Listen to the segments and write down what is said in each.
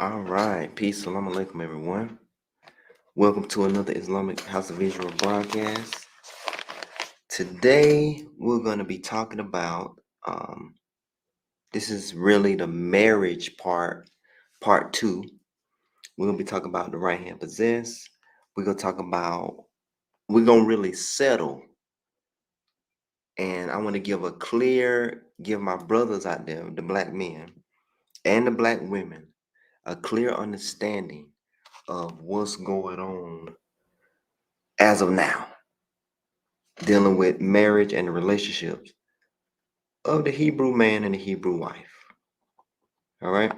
All right, peace, salam alaikum, everyone. Welcome to another Islamic House of Israel broadcast. Today, we're going to be talking about, this is really the marriage part 2. We're going to be talking about the right hand possess. We're going to really settle. And I want to give my brothers out there, the black men and the black women, a clear understanding of what's going on as of now, dealing with marriage and the relationships of the Hebrew man and the Hebrew wife. All right.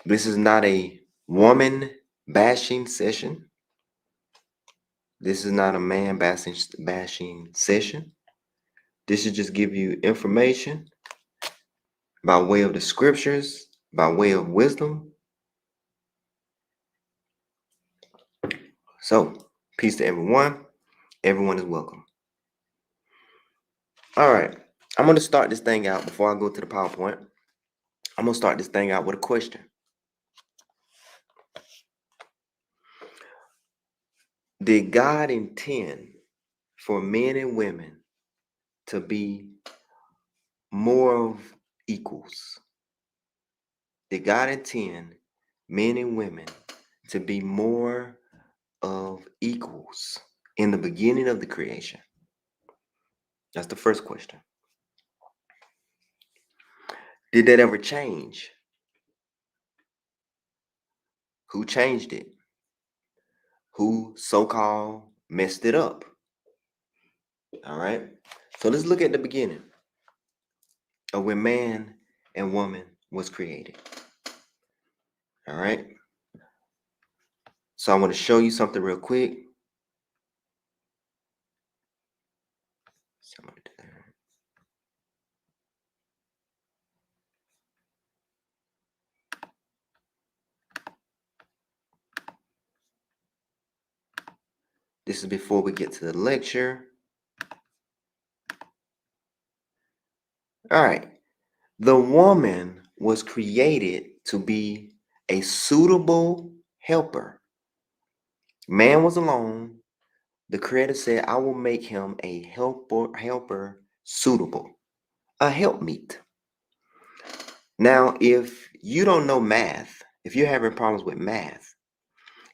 This is not a woman bashing session. This is not a man bashing session. This is just give you information by way of the scriptures, by way of wisdom. So, peace to everyone. Everyone is welcome. All right. I'm going to start this thing out before I go to the PowerPoint. I'm going to start this thing out with a question. Did God intend for men and women to be more of equals? Did God intend men and women to be more of equals in the beginning of the creation? That's the first question. Did that ever change? Who changed it? Who so-called messed it up? All right. So let's look at the beginning of when man and woman was created. All right. So I want to show you something real quick. This is before we get to the lecture. All right. The woman was created to be a suitable helper. Man was alone. The Creator said, I will make him a helper suitable, a helpmeet. Now, if you don't know math, if you're having problems with math,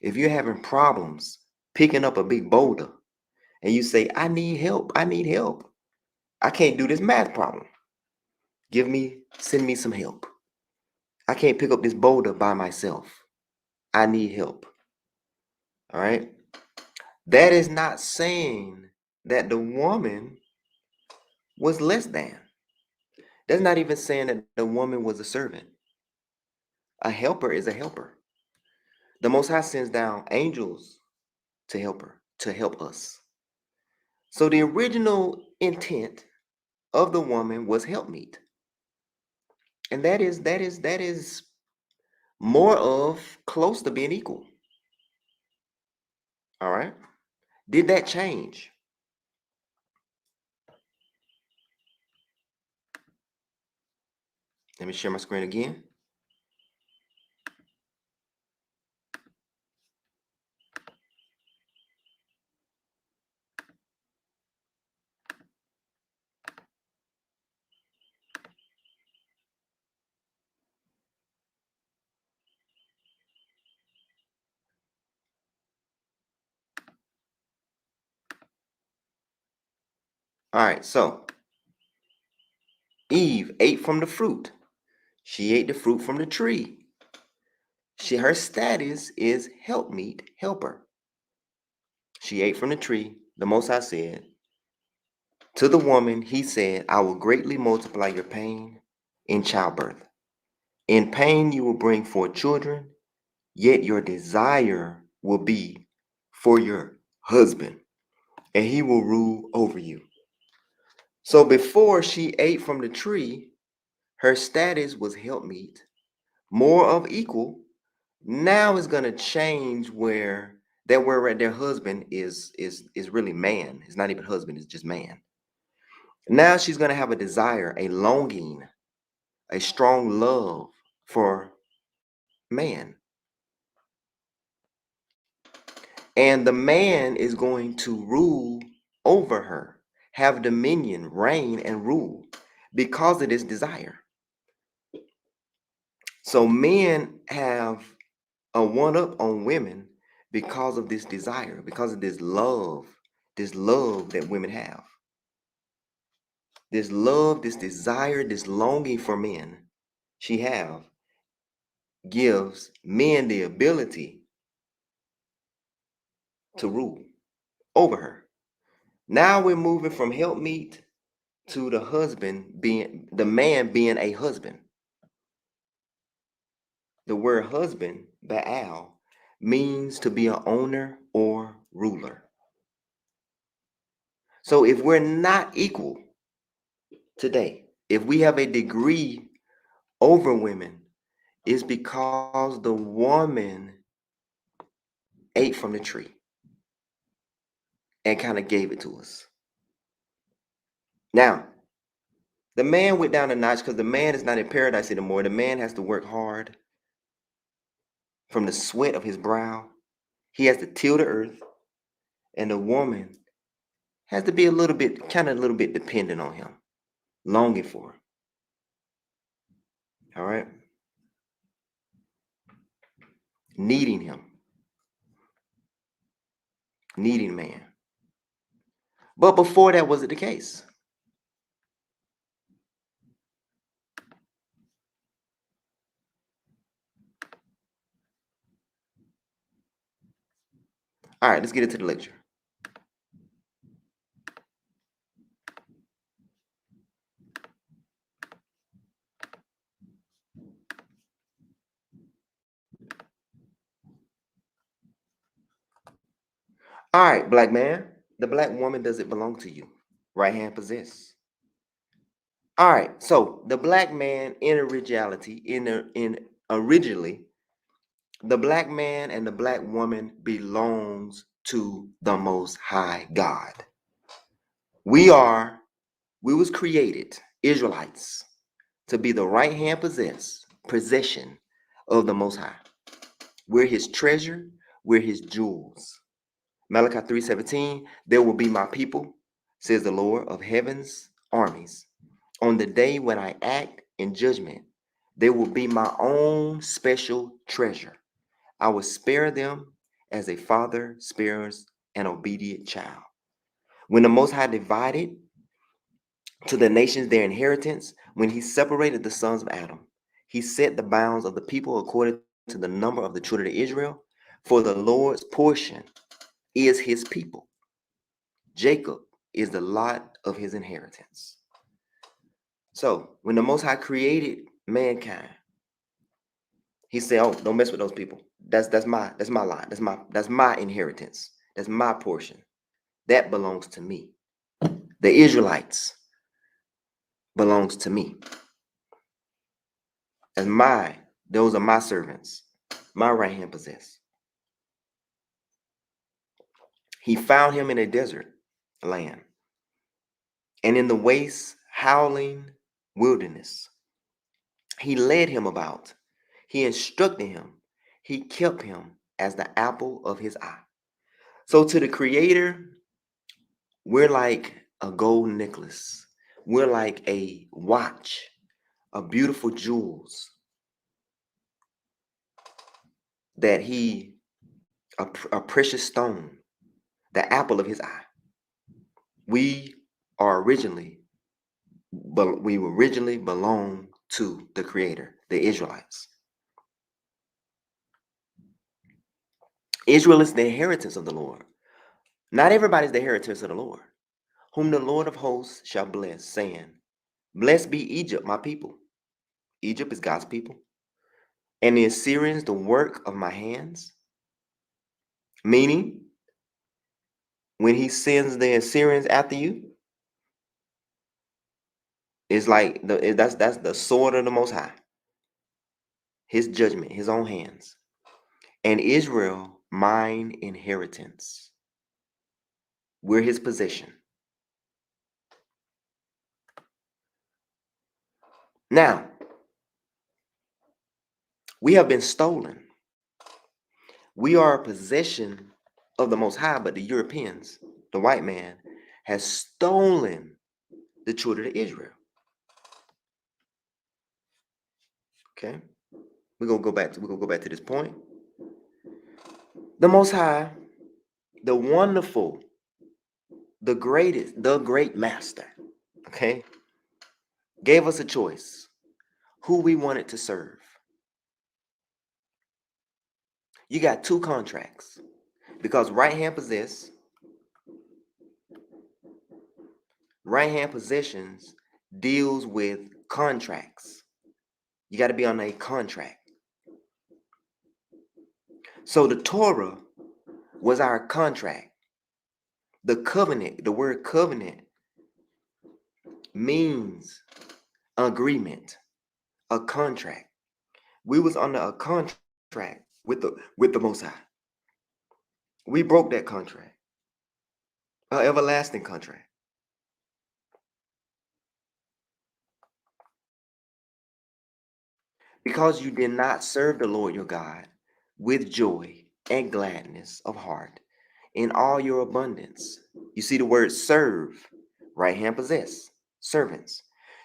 if you're having problems picking up a big boulder, and you say, I need help, I can't do this math problem. Send me some help. I can't pick up this boulder by myself. I need help. All right. That is not saying that the woman was less than. That's not even saying that the woman was a servant. A helper is a helper. The Most High sends down angels to help her, to help us. So the original intent of the woman was helpmeet. And that is more of close to being equal. All right. Did that change? Let me share my screen again. All right, so Eve ate from the fruit. She ate the fruit from the tree. Her status is helpmeet, helper. She ate from the tree. The Most High said to the woman, he said, I will greatly multiply your pain in childbirth. In pain you will bring forth children, yet your desire will be for your husband, and he will rule over you. So before she ate from the tree, her status was helpmeet, more of equal. Now it's gonna change where their husband is really man. It's not even husband, it's just man. Now she's gonna have a desire, a longing, a strong love for man. And the man is going to rule over her, have dominion, reign, and rule because of this desire. So men have a one up on women because of this desire, because of this love that women have. This love, this desire, this longing for men she have gives men the ability to rule over her. Now we're moving from helpmeet to the man being a husband. The word husband, Baal, means to be an owner or ruler. So if we're not equal today, if we have a degree over women, it's because the woman ate from the tree and kind of gave it to us. Now, the man went down a notch because the man is not in paradise anymore. The man has to work hard from the sweat of his brow. He has to till the earth, and the woman has to be a little bit dependent on him, longing for him. All right? Needing him, needing man. But before that wasn't the case. All right, let's get into the lecture. All right, black man, the black woman doesn't belong to you. Right hand possess. All right, so the black man in originally, the black man and the black woman belongs to the Most High God. We was created, Israelites, to be the right hand possession of the Most High. We're his treasure, we're his jewels. Malachi 3:17, there will be my people, says the Lord of heaven's armies. On the day when I act in judgment, they will be my own special treasure. I will spare them as a father spares an obedient child. When the Most High divided to the nations their inheritance, when he separated the sons of Adam, he set the bounds of the people according to the number of the children of Israel. For the Lord's portion is his people. Jacob is the lot of his inheritance. So when the Most High created mankind, he said, "Oh, don't mess with those people. That's my lot. That's my inheritance. That's my portion. That belongs to me. The Israelites belongs to me. Those are my servants. My right hand possess." He found him in a desert land and in the waste, howling wilderness. He led him about. He instructed him. He kept him as the apple of his eye. So to the Creator, we're like a gold necklace. We're like a watch, a beautiful jewels that a precious stone, the apple of his eye. We originally belong to the Creator, the Israelites. Israel is the inheritance of the Lord. Not everybody's the inheritance of the Lord. Whom the Lord of hosts shall bless, saying, "Blessed be Egypt, my people." Egypt is God's people. "And the Assyrians, the work of my hands." Meaning, when he sends the Assyrians after you, it's like that's the sword of the Most High. His judgment, his own hands. "And Israel, mine inheritance." We're his possession. Now, We have been stolen. We are a possession of the Most High, but the Europeans, the white man, has stolen the children of Israel. Okay, we're gonna go back to this point. The Most High, the wonderful, the greatest, the great master, okay, gave us a choice who we wanted to serve. You got two contracts because right hand possessions deals with contracts. You got to be on a contract. So the Torah was our contract. The covenant, the word covenant means agreement, a contract. We was under a contract with the Most High. We broke that contract, an everlasting contract. Because you did not serve the Lord your God with joy and gladness of heart in all your abundance. You see the word serve, right hand possess, servants.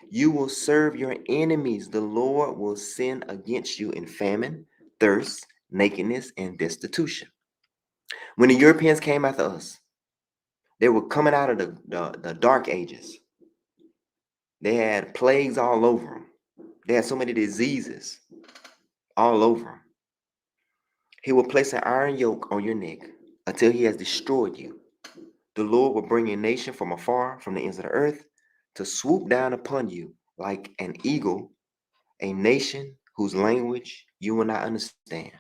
You will serve your enemies. The Lord will send against you in famine, thirst, nakedness, and destitution. When the Europeans came after us, they were coming out of the dark ages. They had plagues all over them. They had so many diseases all over them. He will place an iron yoke on your neck until he has destroyed you. The Lord will bring a nation from afar, from the ends of the earth, to swoop down upon you like an eagle, a nation whose language you will not understand.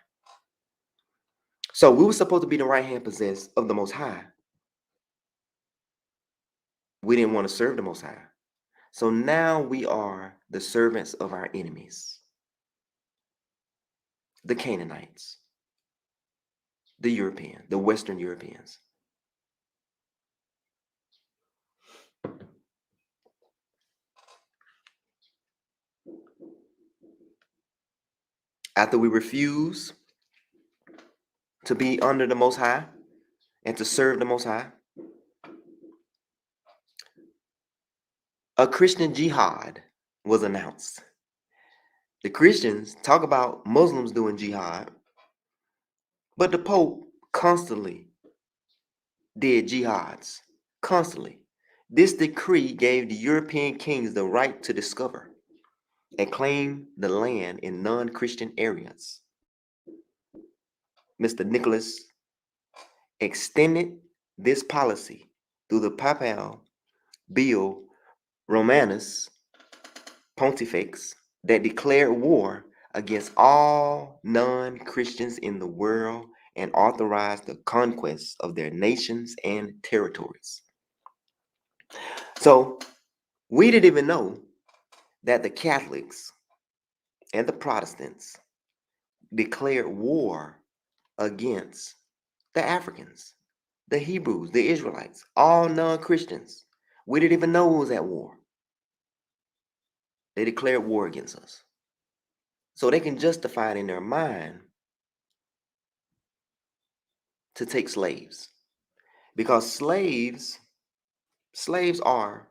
So we were supposed to be the right hand possessed of the Most High. We didn't want to serve the Most High. So now we are the servants of our enemies, the Canaanites, the Europeans, the Western Europeans. After we refuse to be under the Most High and to serve the Most High, a Christian jihad was announced. The Christians talk about Muslims doing jihad, but the Pope constantly did jihads. Constantly. This decree gave the European kings the right to discover and claim the land in non-Christian areas. Mr. Nicholas extended this policy through the Papal Bull Romanus Pontifex that declared war against all non-Christians in the world and authorized the conquests of their nations and territories. So we didn't even know that the Catholics and the Protestants declared war against the Africans, the Hebrews, the Israelites, all non-Christians. We didn't even know it was at war. They declared war against us. So they can justify it in their mind to take slaves. Because slaves are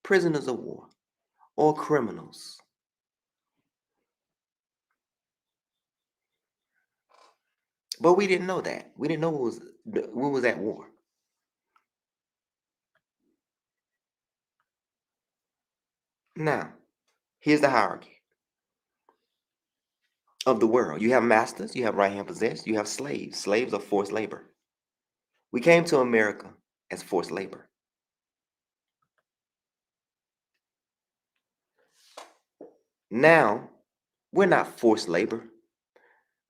prisoners of war or criminals. But we didn't know that. We didn't know we was at war. Now, here's the hierarchy of the world. You have masters, you have right hand possessed, you have slaves. Slaves are forced labor. We came to America as forced labor. Now, we're not forced labor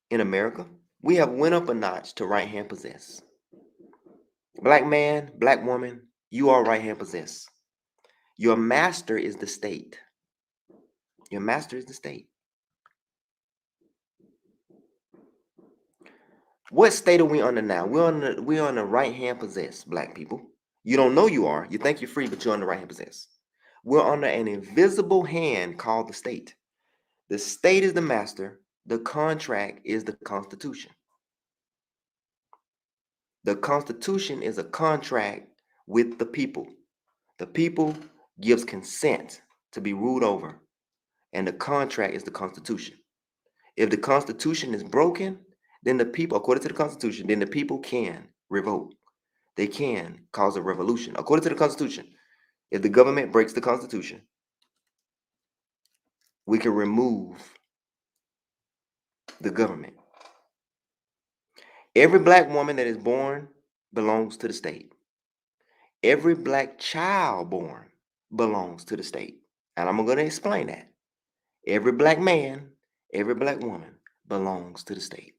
in America. We have went up a notch to right hand possessed. Black man, black woman, you are right hand possessed. Your master is the state. Your master is the state. What state are we under now? We're on the right hand possessed, black people. You don't know you are. You think you're free, but you're on the right hand possessed. We're under an invisible hand called the state. The state is the master. The contract is the Constitution. The Constitution is a contract with the people. The people gives consent to be ruled over, and the contract is the Constitution. If the Constitution is broken, then the people, according to the Constitution, then the people can revolt. They can cause a revolution. According to the Constitution, if the government breaks the Constitution, we can remove the government. Every black woman that is born belongs to the state. Every black child born belongs to the state. And I'm going to explain that. Every black man, every black woman belongs to the state.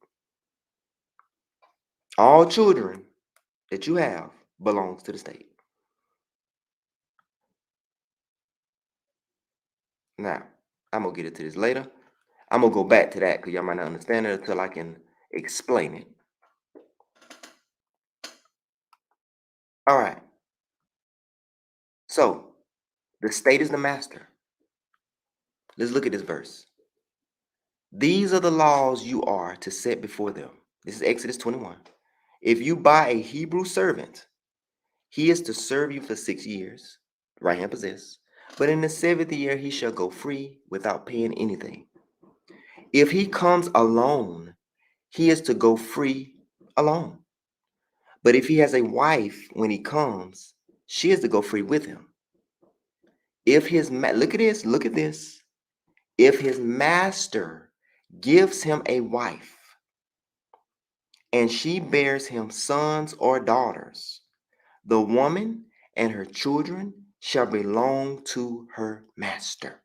All children that you have belongs to the state. Now, I'm going to get into this later. I'm going to go back to that because y'all might not understand it until I can explain it. All right. So, the state is the master. Let's look at this verse. These are the laws you are to set before them. This is Exodus 21. If you buy a Hebrew servant, he is to serve you for 6 years, right hand possess. But in the 7th year, he shall go free without paying anything. If he comes alone, he is to go free alone. But if he has a wife when he comes, she is to go free with him. If his look at this. If his master gives him a wife and she bears him sons or daughters, the woman and her children shall belong to her master,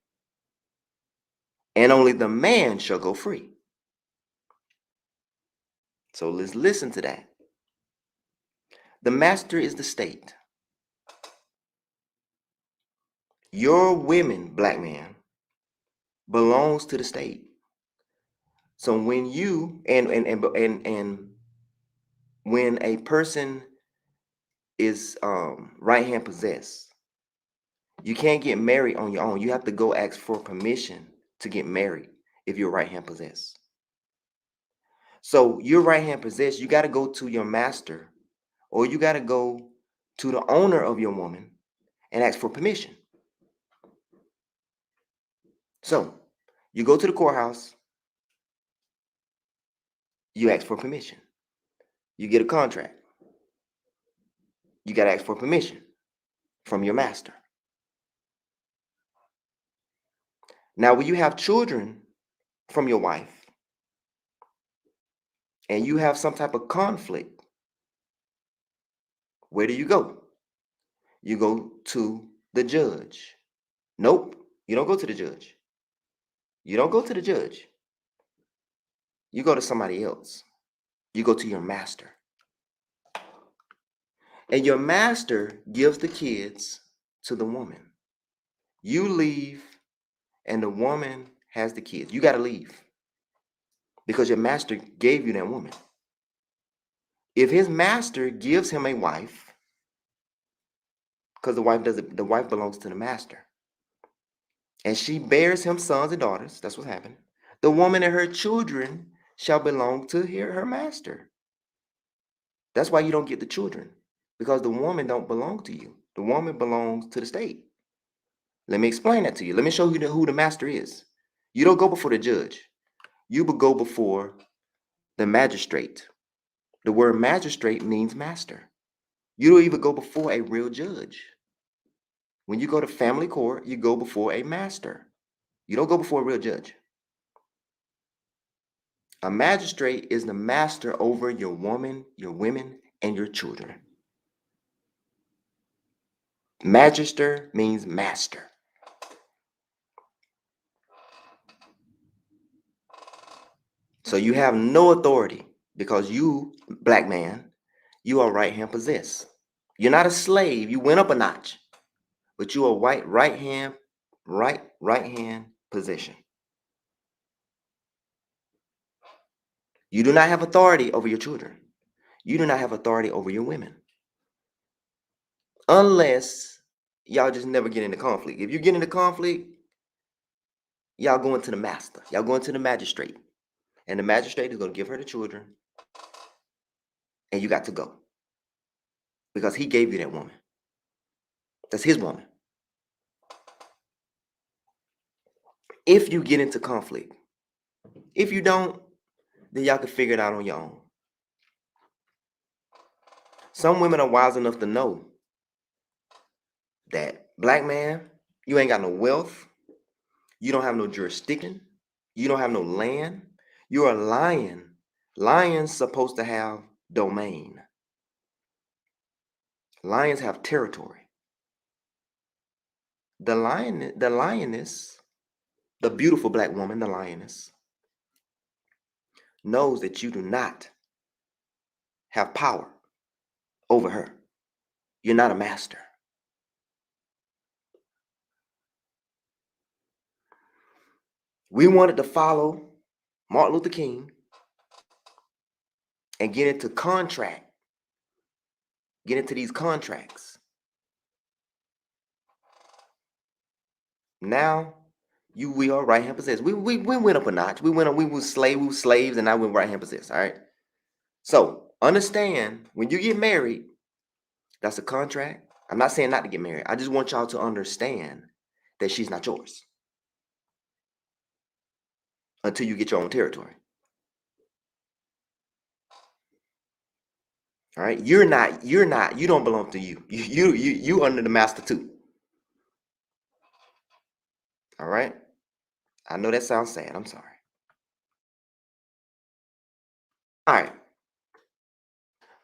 and only the man shall go free. So let's listen to that. The master is the state. Your women, black man, belongs to the state. So when you and when a person is right hand possessed, you can't get married on your own. You have to go ask for permission to get married if you're right hand possessed. So you're right hand possessed, you got to go to your master, or you got to go to the owner of your woman and ask for permission. So you go to the courthouse, you ask for permission. You get a contract. You got to ask for permission from your master. Now, when you have children from your wife and you have some type of conflict, where do you go? You go to the judge. Nope, you don't go to the judge. You don't go to the judge. You go to somebody else. You go to your master. And your master gives the kids to the woman. You leave, and the woman has the kids. You got to leave because your master gave you that woman. If his master gives him a wife, because the wife belongs to the master, and she bears him sons and daughters, that's what happened. The woman and her children shall belong to her master. That's why you don't get the children, because the woman don't belong to you. The woman belongs to the state. Let me explain that to you. Let me show you who the master is. You don't go before the judge. You would go before the magistrate. The word magistrate means master. You don't even go before a real judge. When you go to family court, you go before a master. You don't go before a real judge. A magistrate is the master over your woman, your women, and your children. Magister means master. So you have no authority because you, black man, you are right hand possessed. You're not a slave. You went up a notch, but you are right hand possession. You do not have authority over your children. You do not have authority over your women. Unless y'all just never get into conflict. If you get into conflict, y'all going to the master. Y'all going to the magistrate. And the magistrate is going to give her the children, and you got to go. Because he gave you that woman. That's his woman. If you get into conflict. If you don't, then y'all can figure it out on your own. Some women are wise enough to know that, black man, you ain't got no wealth. You don't have no jurisdiction. You don't have no land. You're a lion. Lions supposed to have domain. Lions have territory. The lioness, the beautiful black woman, the lioness, knows that you do not have power over her. You're not a master. We wanted to follow Martin Luther King and get into these contracts. Now, we are right hand possessed. We went up a notch. We were slaves, and now we're right hand possessed. All right. So understand, when you get married, that's a contract. I'm not saying not to get married. I just want y'all to understand that she's not yours until you get your own territory. All right. You don't belong to you. You under the master too. All right. I know that sounds sad. I'm sorry. All right.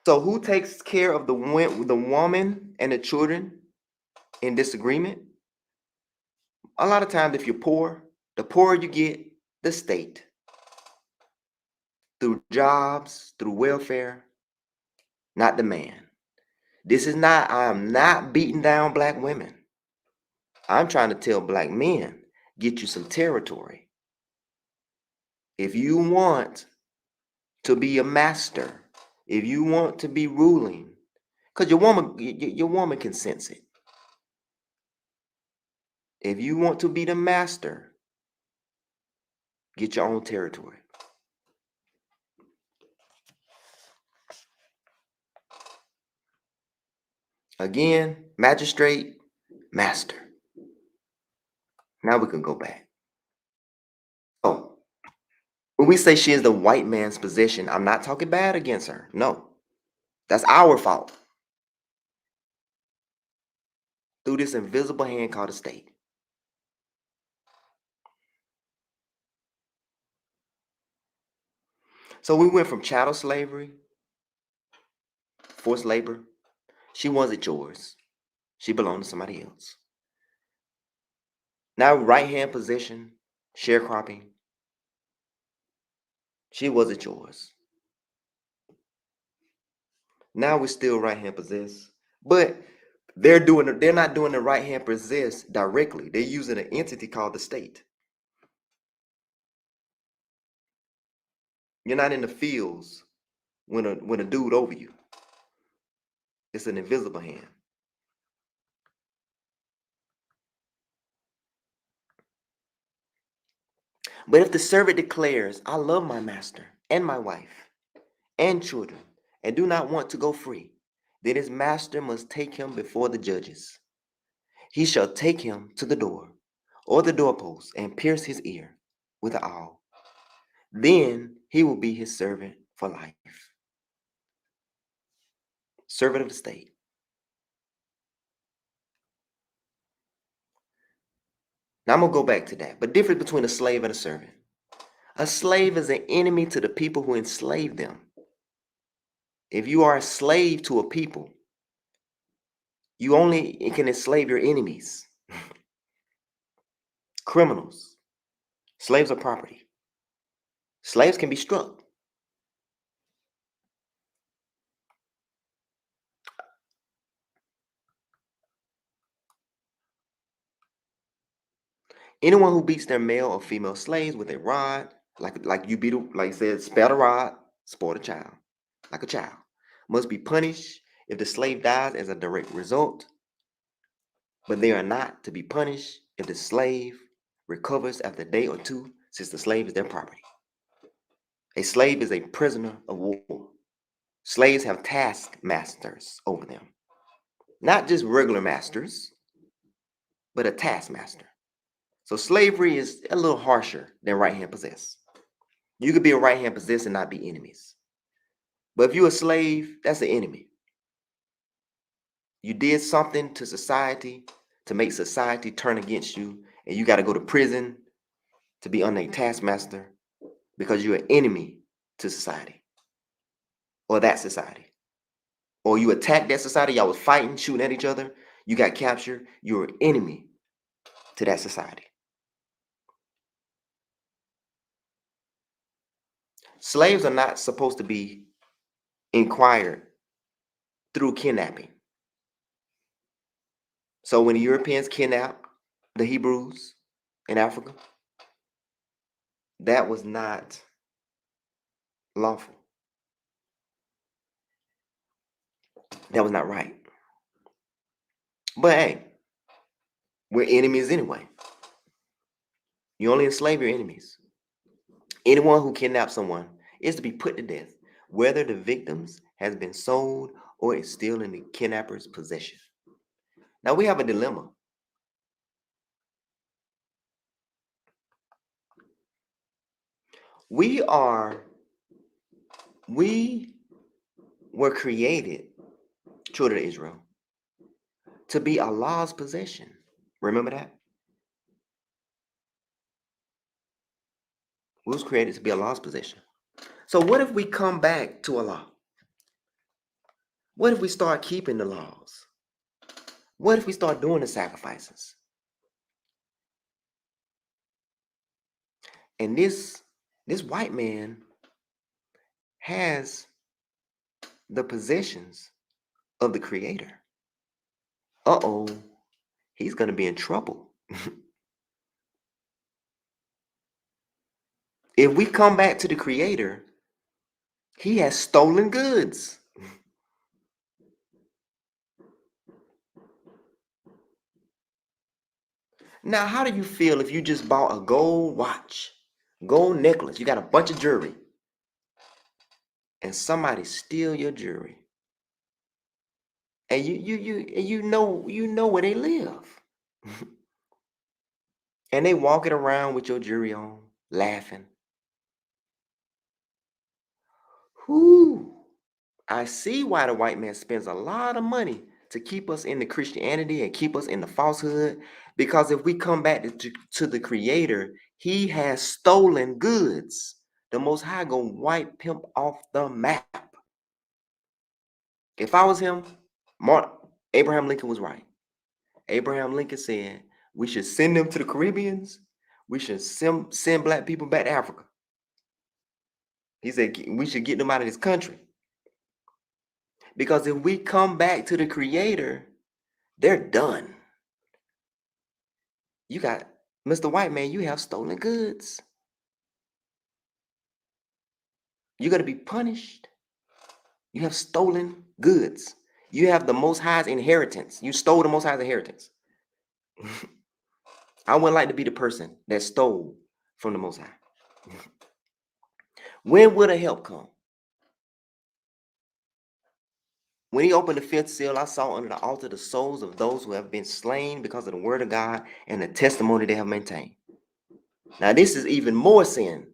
So who takes care of the woman and the children in disagreement? A lot of times, if you're poor, the poorer you get, the state, through jobs, through welfare, not the man. I am not beating down black women. I'm trying to tell black men, get you some territory. If you want to be a master, if you want to be ruling, because your woman can sense it. If you want to be the master, get your own territory. Again, magistrate, master. Now we can go back. Oh, when we say she is the white man's possession, I'm not talking bad against her. No, that's our fault. Through this invisible hand called a state. So we went from chattel slavery, forced labor. She wasn't yours. She belonged to somebody else. Now right hand possession, sharecropping. She wasn't yours. Now we're still right hand possessed, but they're not doing the right hand possessed directly. They're using an entity called the state. You're not in the fields when a dude over you. It's an invisible hand. But if the servant declares, I love my master and my wife and children, and do not want to go free, then his master must take him before the judges. He shall take him to the door or the doorpost and pierce his ear with an awl. Then he will be his servant for life. Servant of the state. Now I'm going to go back to that. But difference between a slave and a servant. A slave is an enemy to the people who enslave them. If you are a slave to a people, you only can enslave your enemies, criminals. Slaves are property. Slaves can be struck. Anyone who beats their male or female slaves with a rod, like you said, spare a rod, spoil a child, like a child, must be punished if the slave dies as a direct result. But they are not to be punished if the slave recovers after a day or two, since the slave is their property. A slave is a prisoner of war. Slaves have taskmasters over them. Not just regular masters, but a taskmaster. So slavery is a little harsher than right-hand possess. You could be a right-hand possess and not be enemies. But if you're a slave, that's an enemy. You did something to society to make society turn against you, and you got to go to prison to be under a taskmaster because you're an enemy to society or that society. Or you attacked that society, y'all was fighting, shooting at each other, you got captured, you're an enemy to that society. Slaves are not supposed to be inquired through kidnapping. So when the Europeans kidnapped the Hebrews in Africa, that was not lawful. That was not right. But hey, we're enemies anyway. You only enslave your enemies. Anyone who kidnaps someone is to be put to death, whether the victims has been sold or is still in the kidnapper's possession. Now we have a dilemma. We were created, children of Israel, to be Allah's possession. Remember that? We was created to be Allah's possession. So what if we come back to Allah? What if we start keeping the laws? What if we start doing the sacrifices? And this white man has the possessions of the creator. Uh-oh, he's going to be in trouble. If we come back to the creator, he has stolen goods. Now, how do you feel if you just bought a gold watch, gold necklace, you got a bunch of jewelry, and somebody steal your jewelry? And you know where they live. And they walking around with your jewelry on, laughing. Whoo! I see why the white man spends a lot of money to keep us in the Christianity and keep us in the falsehood. Because if we come back to the creator, he has stolen goods. The Most High gonna wipe him off the map. If I was him, Abraham Lincoln was right. Abraham Lincoln said we should send them to the Caribbeans. We should send black people back to Africa. He said we should get them out of this country. Because if we come back to the creator, they're done. You got, Mr. White Man, you have stolen goods. You're going to be punished. You have stolen goods. You have the Most High's inheritance. You stole the Most High's inheritance. I wouldn't like to be the person that stole from the Most High. When will the help come? When he opened the fifth seal, I saw under the altar the souls of those who have been slain because of the word of God and the testimony they have maintained. Now, this is even more sin.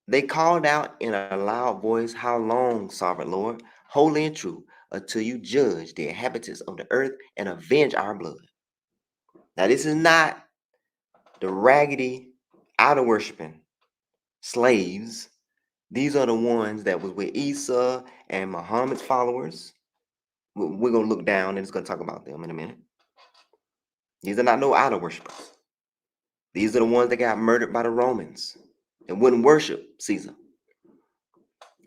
They called out in a loud voice, "How long, sovereign Lord, holy and true, until you judge the inhabitants of the earth and avenge our blood?" Now, this is not the raggedy, idol-worshiping slaves. These are the ones that was with Isa and Muhammad's followers. We're going to look down and it's going to talk about them in a minute. These are not no idol worshipers. These are the ones that got murdered by the Romans and wouldn't worship Caesar.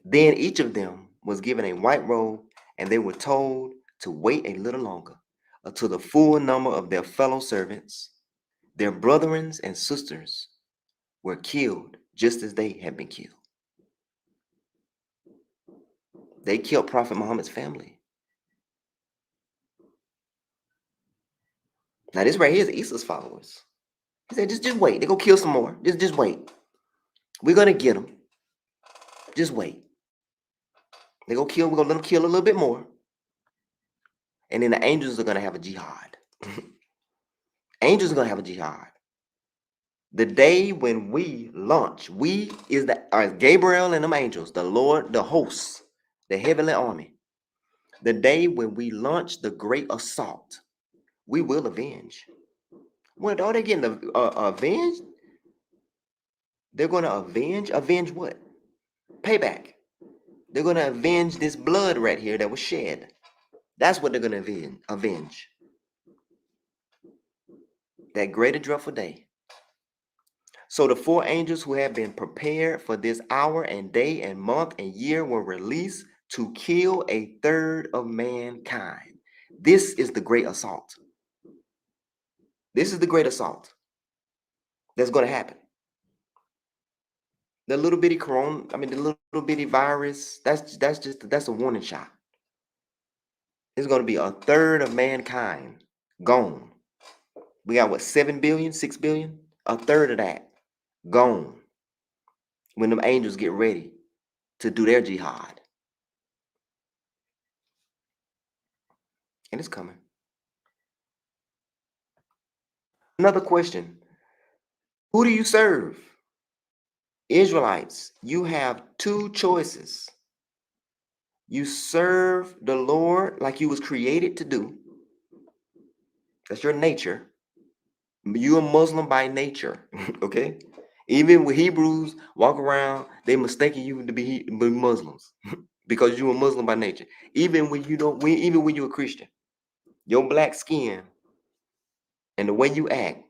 Then each of them was given a white robe, and they were told to wait a little longer until the full number of their fellow servants, their brethren and sisters, were killed just as they had been killed. They killed Prophet Muhammad's family. Now this right here is Isa's followers. He said, just wait. They're going to kill some more. Just wait. We're going to get them. Just wait. We're gonna let them kill a little bit more. And then the angels are gonna have a jihad. Angels are gonna have a jihad. The day when we launch, we is Gabriel and them angels, the Lord, the hosts, the heavenly army. The day when we launch the great assault, we will avenge. What are they getting avenged? They're gonna avenge. Avenge what? Payback. They're gonna avenge this blood right here that was shed. That's what they're gonna avenge. That great and dreadful day. So the four angels who have been prepared for this hour and day and month and year were released to kill a third of mankind. This is the great assault. This is the great assault that's going to happen. The little bitty the little bitty virus, that's a warning shot. It's going to be a third of mankind gone. We got what, 7 billion, 6 billion? A third of that gone when them angels get ready to do their jihad. And it's coming. Another question. Who do you serve? Israelites, you have two choices. You serve the Lord like you was created to do. That's your nature. You're a Muslim by nature, okay? Even with Hebrews walk around, they mistaking you to be Muslims because you're a Muslim by nature. Even when you're a Christian, your black skin and the way you act,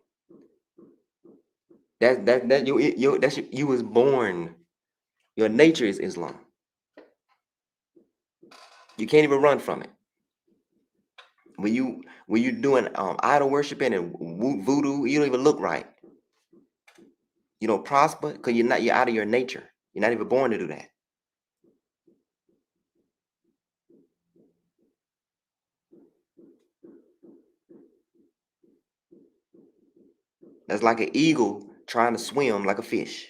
you was born. Your nature is Islam. You can't even run from it. When you're doing idol worshiping and voodoo, you don't even look right. You don't prosper because you're out of your nature. You're not even born to do that. That's like an eagle trying to swim like a fish,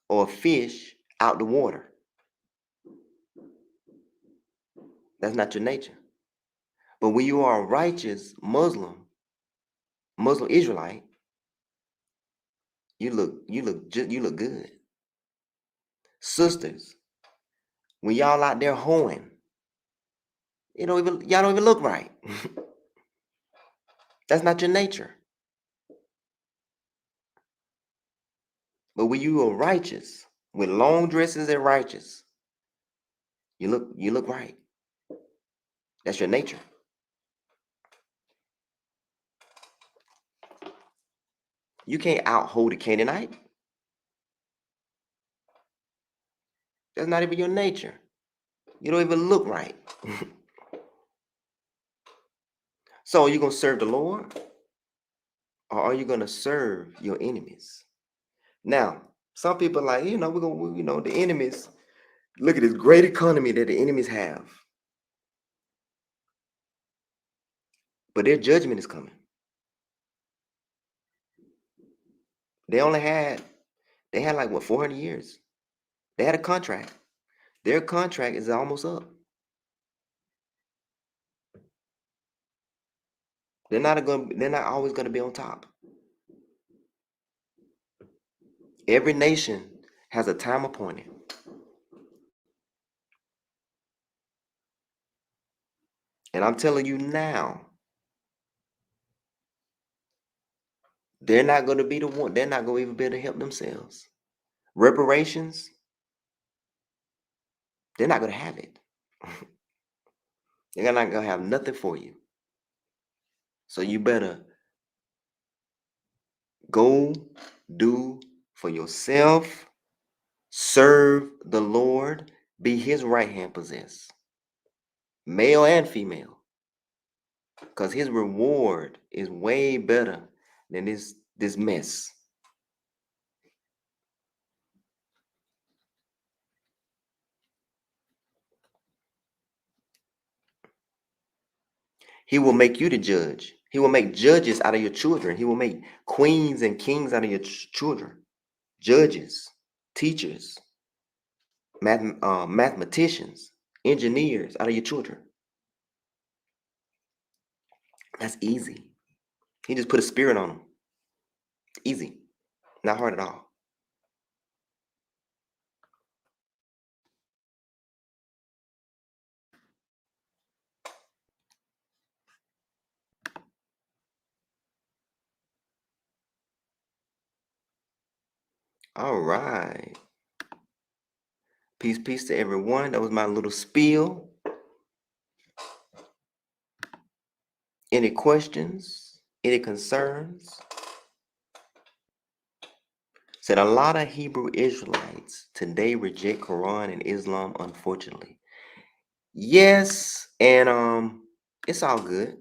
or a fish out the water. That's not your nature. But when you are a righteous Muslim Israelite, you look good. Sisters, when y'all out there hoeing, y'all don't even look right. That's not your nature. But when you are righteous, with long dresses and righteous, you look right. That's your nature. You can't out-hold a Canaanite. That's not even your nature. You don't even look right. So are you gonna serve the Lord, or are you gonna serve your enemies? Now, some people are like, the enemies. Look at this great economy that the enemies have, but their judgment is coming. They had like what, 400 years. They had a contract. Their contract is almost up. They're not always gonna be on top. Every nation has a time appointed. And I'm telling you now, they're not going to be the one. They're not going to even be able to help themselves. Reparations, they're not going to have it. They're not going to have nothing for you. So you better go do for yourself, serve the Lord, be his right hand possessed, male and female, because his reward is way better than this mess. He will make you the judge. He will make judges out of your children. He will make queens and kings out of your children, judges, teachers. mathematicians, engineers out of your children. That's easy. He just put a spirit on them. Easy. Not hard at all. All right. Peace to everyone. That was my little spiel. Any questions? Any concerns? Said a lot of Hebrew Israelites today reject Quran and Islam, unfortunately. Yes, and it's all good.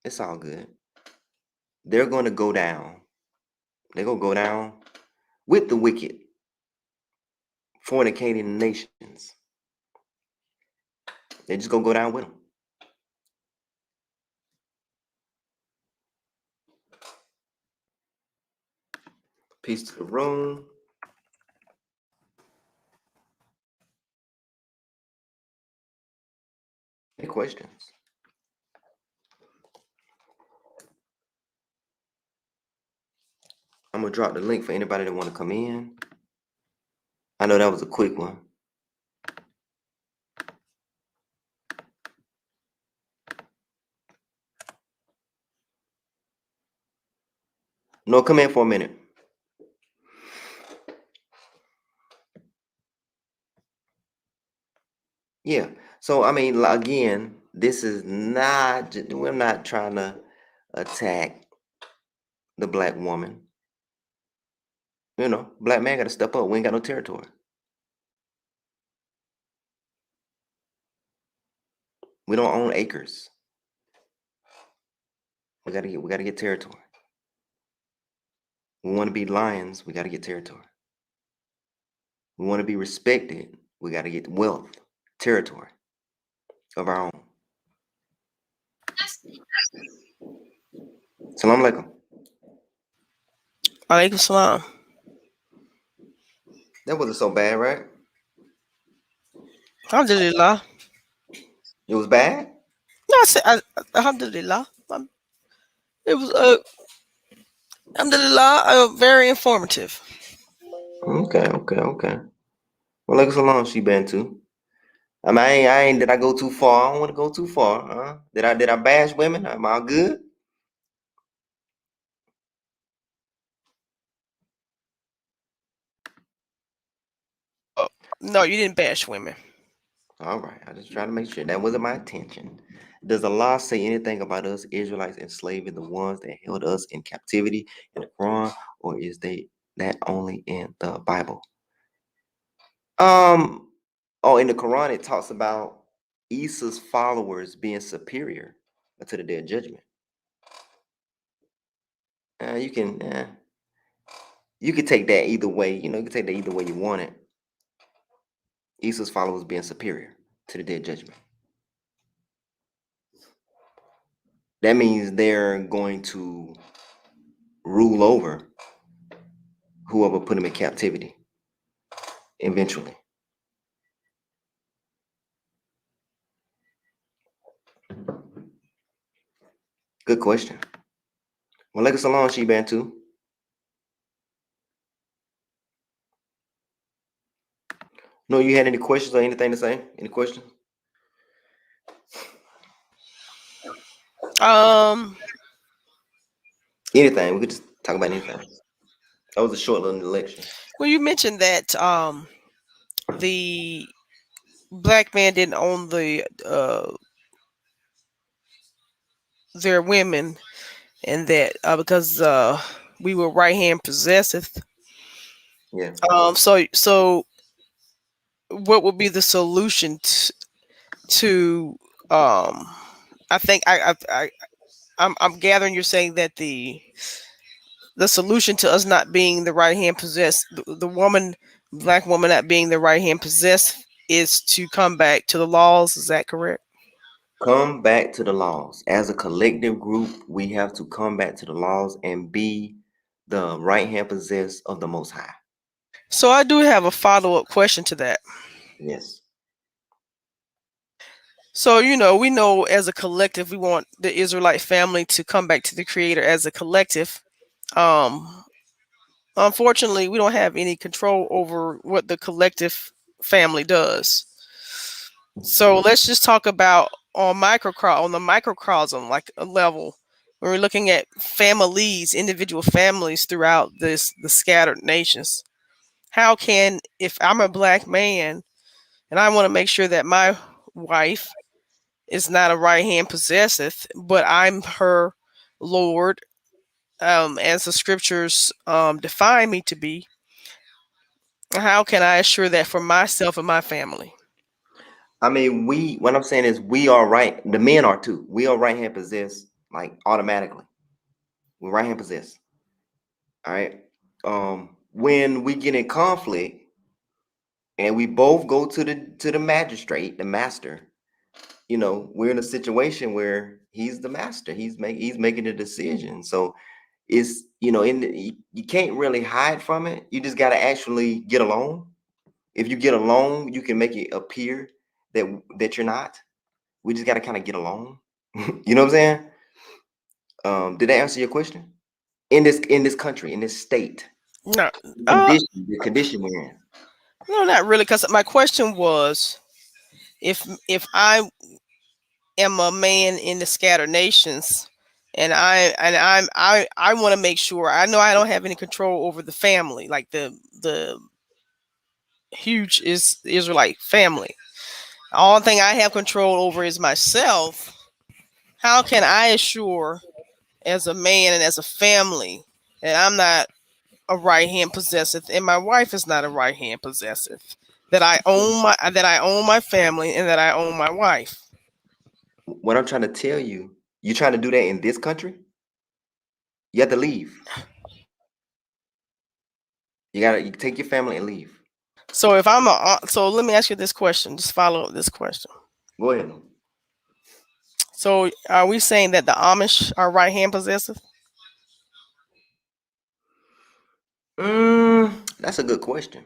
It's all good. They're gonna go down. They're gonna go down with the wicked, fornicating nations. They're just gonna go down with them. Peace to the room. Any questions? I'm gonna drop the link for anybody that want to come in. I know that was a quick one. No, come in for a minute. Yeah. So I mean, again, this is not. We're not trying to attack the black woman. You know, black man got to step up. We ain't got no territory. We don't own acres. We gotta get territory. We want to be lions. We gotta get territory. We want to be respected. We gotta get wealth, territory of our own. Salam alaikum. Alaikum salam. That wasn't so bad, right? Alhamdulillah. It was bad. No, I said Alhamdulillah. It was Alhamdulillah, very informative. Okay. Well, like salam, she been too. I mean, I ain't. Did I go too far? I don't want to go too far. Huh? Did I bash women? Am I good? No, you didn't bash women. All right. I just trying to make sure that wasn't my intention. Does Allah say anything about us Israelites enslaving the ones that held us in captivity in the Quran, or is that only in the Bible? In the Quran it talks about Issa's followers being superior to the day of judgment. You can take that either way. You know, you can take that either way you want it. Issa's followers being superior to the day of judgment. That means they're going to rule over whoever put them in captivity eventually. Good question. Well, like us along, she Bantu. No, you had any questions or anything to say? Any questions? Um, Anything. We could just talk about anything. That was a short little election. well, you mentioned that the black man didn't own their women, and that because we were right hand possesseth. Yeah. So what would be the solution to I think I'm gathering you're saying that the solution to us not being the right hand possessed, the woman, black woman not being the right hand possessed, is to come back to the laws. Is that correct? Come back to the laws. As a collective group, we have to come back to the laws and be the right hand possessed of the Most High. So I do have a follow-up question to that. Yes. So, we know as a collective, we want the Israelite family to come back to the Creator as a collective. Um, Unfortunately, we don't have any control over what the collective family does. So let's just talk about on the microcosm, like a level, when we're looking at families, individual families throughout the scattered nations. How can, if I'm a black man and I want to make sure that my wife is not a right hand possesseth, but I'm her Lord, as the scriptures define me to be, how can I assure that for myself and my family? I mean, what I'm saying is we are right. The men are too. We are right hand possessed, like automatically. We're right hand possessed. All right. When we get in conflict and we both go to the magistrate, the master, we're in a situation where he's the master. He's making the decision. So it's you can't really hide from it. You just gotta actually get along. If you get along, you can make it appear that you're not. We just gotta kind of get along. You know what I'm saying? Did that answer your question? In this country, in this state, No, the uh, condition we're in. no, not really. Because my question was, if I am a man in the scattered nations, and I want to make sure I know I don't have any control over the family, like the huge is Israelite family. The only thing I have control over is myself. How can I assure, as a man and as a family, that I'm not a right hand possessive and my wife is not a right hand possessive? That I own my family and that I own my wife. What I'm trying to tell you, you're trying to do that in this country. You have to leave. You take your family and leave. So so let me ask you this question. Just follow up this question. Go ahead. So are we saying that the Amish are right hand possessive? That's a good question.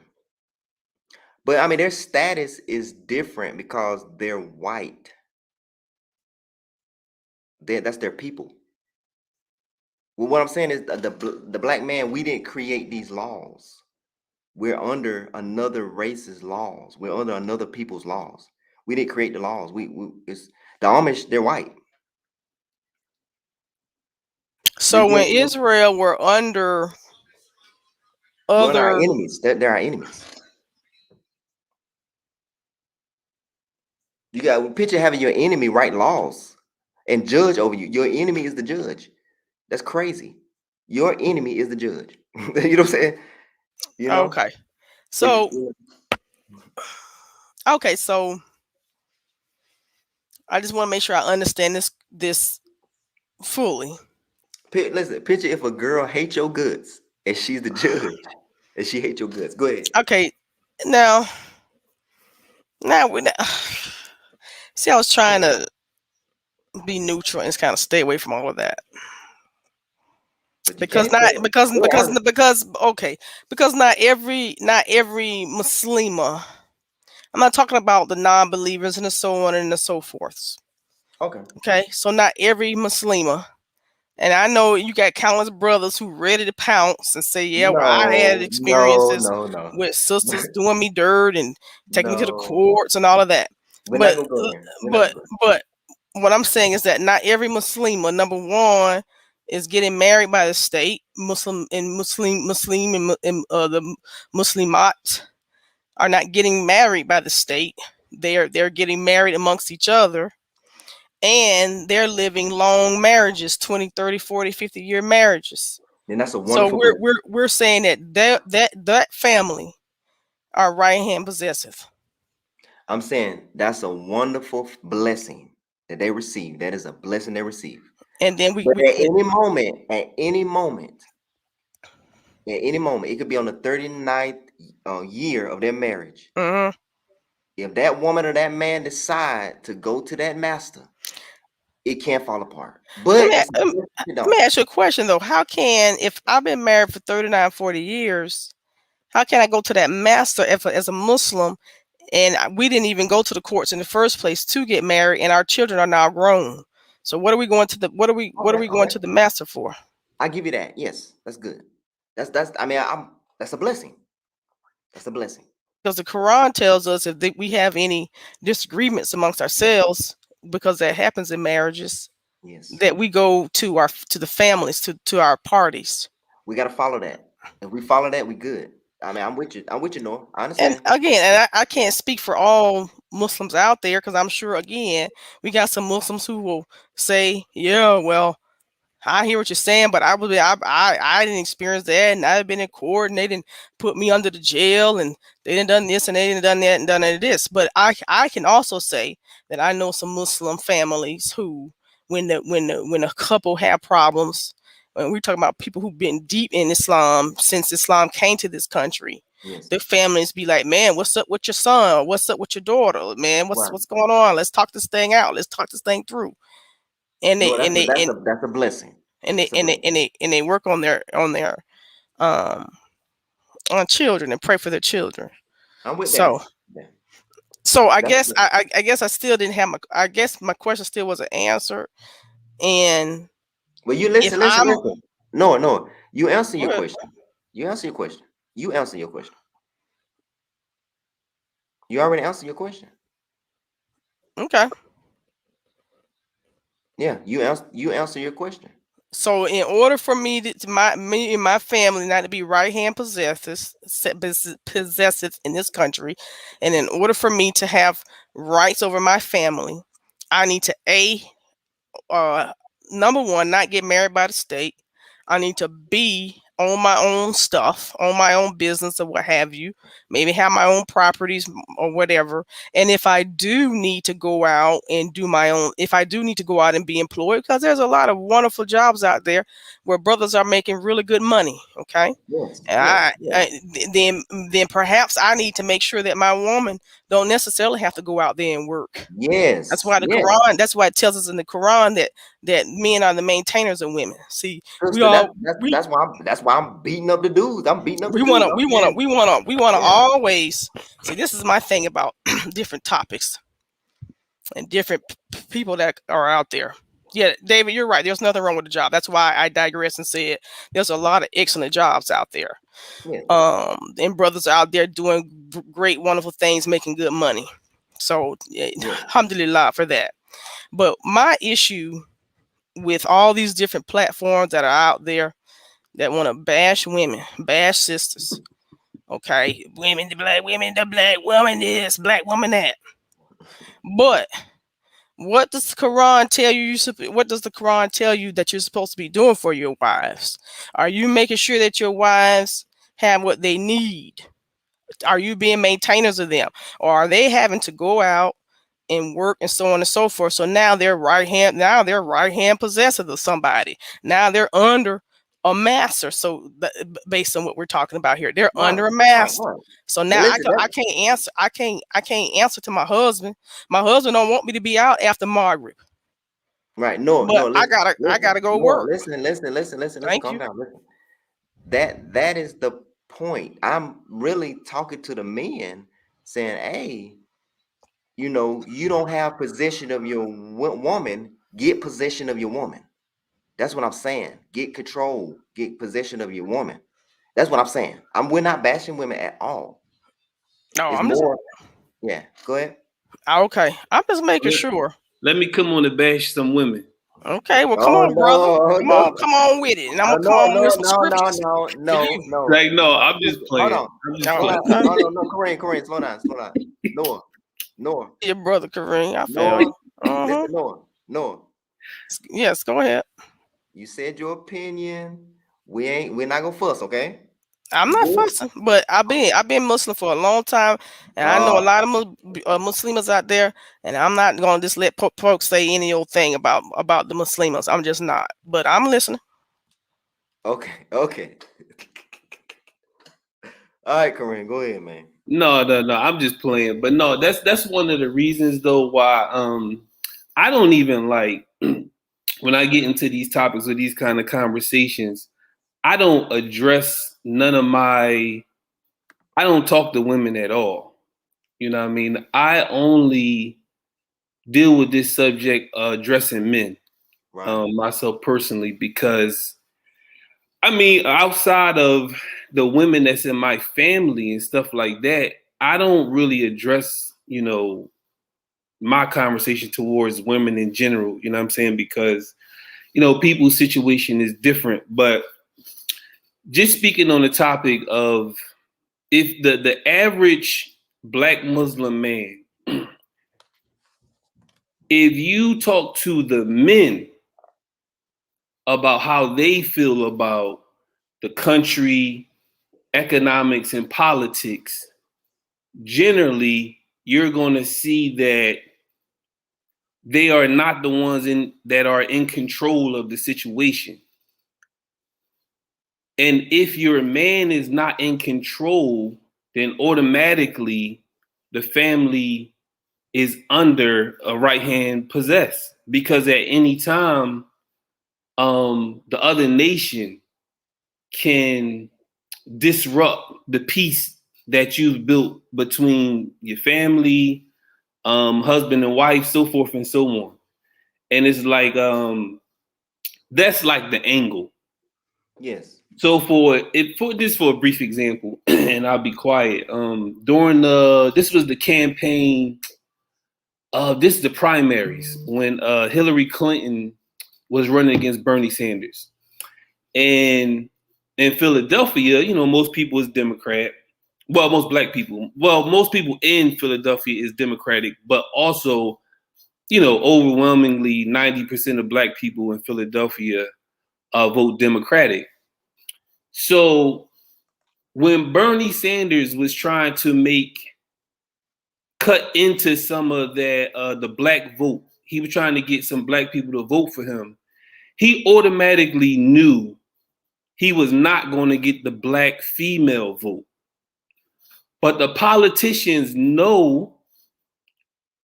But I mean, their status is different because they're white. That's their people. Well, what I'm saying is the black man. We didn't create these laws. We're under another race's laws. We're under another people's laws. We didn't create the laws. We it's the Amish. They're white. So when Israel were under We're under our other enemies. They're our enemies. You got picture having your enemy write laws and judge over you. Your enemy is the judge. That's crazy. Your enemy is the judge. You know what I'm saying? You know, okay. if So okay, so I just want to make sure I understand this fully. listen, picture if a girl hates your guts and she's the judge and she hates your guts. Go ahead. Okay. Now now we see I was trying to be neutral and kind of stay away from all of that. But you Because can't not say it. because okay, because not every Muslima. I'm not talking about the non-believers and so on and so forth. Okay. Okay, so not every Muslima. And I know you got countless brothers who ready to pounce and say, "Yeah, well, I had No, no, experiences no, no, with sisters doing me dirt and taking me to the no. courts and all of that." We're not But gonna go there. We're not but gonna go but what I'm saying is that not every Muslima, number one, is getting married by the state. Muslim and the Muslimat are not getting married by the state. They're getting married amongst each other, and they're living long marriages, 20, 30, 40, 50-year marriages. there. And that's a So wonderful we're blessing. we're we're saying that family are right hand possessive. I'm saying that's a wonderful blessing that they receive. That is a blessing they receive. And then we But we at any moment, it could be on the 39th year of their marriage. mhm. If that woman or that man decide to go to that master, it can't fall apart. let But me it's let me best if it let me don't. ask you a question though. How can, if I've been married for 39, 40 years, How can I go to that master as a Muslim, and we didn't even go to the courts in the first place to get married, and our children are now grown. So what are we going to the what are Okay, we going okay. to the master for? I give you that. Yes, that's good. That's. I mean, I'm. That's a blessing. That's a blessing. Because the Quran tells us if we have any disagreements amongst ourselves, because that happens in marriages, Yes. that we go to the families, to our parties. We got to follow that. If we follow that, we good. I mean, I'm with you. I'm with you, Noah. I And understand. again, and I can't speak for all Muslims out there, because I'm sure again we got some Muslims who will say, yeah, well, I hear what you're saying, but I didn't experience that, and I've been in court, and they didn't put me under the jail, and they didn't done this, and they didn't done that, and done this. But I can also say that I know some Muslim families who, when a couple have problems, when we're talking about people who've been deep in Islam since Islam came to this country, Yes. their families be like, man, what's up with your son? What's up with your daughter? Man, Right. what's going on? Let's talk this thing out. Let's talk this thing through. And No, they and they and that's a blessing. and they That's a and they blessing. and they and they work um on children and pray for their children. I'm with that. So Yeah. so I That's guess good. I guess I still didn't have I guess my question still wasn't answered. And Well, you if listen, listen, I'm listen. No, no. You answer your okay, question. You answer your question. You answer your question. You already answered your question. okay. Yeah, you answer your question. So in order for me and my family not to be right hand possessive in this country, and in order for me to have rights over my family, I need to uh number one, not get married by the state. I need to be on my own stuff, on my own business or what have you. Maybe have my own properties or whatever. And if I do need to go out and do my own, if I do need to go out and be employed, because there's a lot of wonderful jobs out there where brothers are making really good money. Okay. Yes, And yes, yes, then perhaps I need to make sure that my woman don't necessarily have to go out there and work. That's yes, why the yes. Quran. That's why it tells us in the Quran that men are the maintainers of women. See, we Sister, all we that's why I'm beating up the dudes. I'm beating up the we dudes. wanna I'm we wanna saying, we wanna we wanna yeah, always see. This is my thing about different topics and different people that are out there. Yeah, David, you're right. There's nothing wrong with the job. That's why I digress and said there's a lot of excellent jobs out there. yeah, And brothers out there doing great, wonderful things, making good money. So, yeah, yeah, alhamdulillah for that. But my issue with all these different platforms that are out there that want to bash women, bash sisters. Okay, women, the black woman this, black woman that. But what does the Quran tell you? What does the Quran tell you that you're supposed to be doing for your wives? Are you making sure that your wives have what they need? Are you being maintainers of them, or are they having to go out and work and so on and so forth? So now they're right hand possessive of somebody. Now they're under a master. So based on what we're talking about here, they're right, under a right, master. right. So But now listen, I can't answer. I can't answer to my husband. My husband don't want me to be out after Margaret, right. No, but no, I listen, gotta go no, work. listen. Thank Calm you. down. Listen. That is the point. I'm really talking to the men, saying, "Hey, you don't have possession of your woman. Get possession of your woman." That's what I'm saying. Get control. Get possession of your woman. That's what I'm saying. We're not bashing women at all. No, It's I'm just more, yeah. Go ahead. okay. I'm just making Let, sure. let me come on and bash some women. Okay, well, come Oh on, brother. no, oh, no. Come on with it, and I'm Oh, gonna come on with some no, scriptures for you. no. Like, no, I'm just Listen, hold playing. on. I'm just Slow Oh, playing. down. okay. Oh no, Corinne, slow down. Noah, Noah, Your brother Kareem, I feel Noah. you. Uh-huh. Listen, Noah. Yes, go ahead. You said your opinion. We're not gonna fuss, okay? I'm You not good? fussing, but I've been Muslim for a long time, and I know a Uh, lot of Muslims out there, and I'm not gonna just let folks say any old thing about the Muslims. I'm just not. But I'm listening. okay. All right, Corinne, go ahead, man. No. I'm just playing. But no, that's one of the reasons though why I don't even like when I get into these topics or these kind of conversations. I don't address none of my I don't talk to women at all. You know what I mean? I only deal with this subject addressing men, Right. myself personally, because I mean, outside of the women that's in my family and stuff like that, I don't really address, my conversation towards women in general, you know what I'm saying? Because, people's situation is different. But just speaking on the topic of if the average black Muslim man, if you talk to the men about how they feel about the country, economics, and politics, generally you're going to see that they are not the ones that are in control of the situation. And if your man is not in control, then automatically the family is under a right hand possess, because at any time the other nation can disrupt the peace that you've built between your family, husband and wife, so forth and so on. And it's like that's like the angle. Yes. So for a brief example, and I'll be quiet. During this was the campaign. This is the primaries when Hillary Clinton was running against Bernie Sanders, and in Philadelphia, most people is Democrat. Well, most black people. Well, most people in Philadelphia is Democratic, but also, overwhelmingly 90% of black people in Philadelphia vote Democratic. So when Bernie Sanders was trying to cut into some of that the black vote, he was trying to get some black people to vote for him. He automatically knew he was not going to get the black female vote. But the politicians know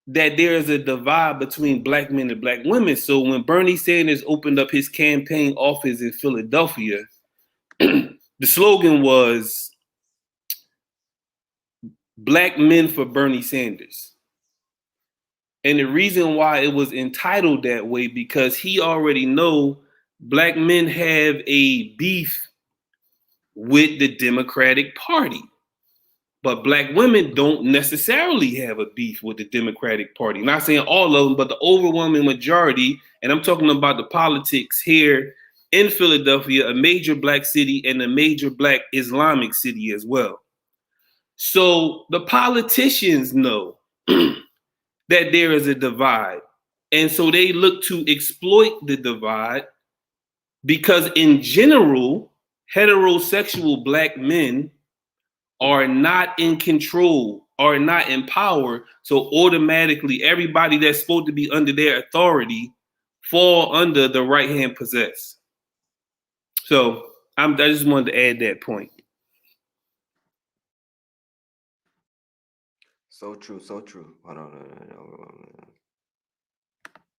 that there is a divide between black men and black women. So when Bernie Sanders opened up his campaign office in Philadelphia, the slogan was "Black Men for Bernie Sanders." And the reason why it was entitled that way, because he already know black men have a beef with the Democratic Party. But black women don't necessarily have a beef with the Democratic Party. Not saying all of them, but the overwhelming majority. And I'm talking about the politics here in Philadelphia, a major black city and a major black Islamic city as well. So the politicians know that there is a divide. And so they look to exploit the divide, because in general, heterosexual black men are not in control, are not in power. So automatically everybody that's supposed to be under their authority fall under the right hand possess. So I just wanted to add that point. So true. So true. Hold on.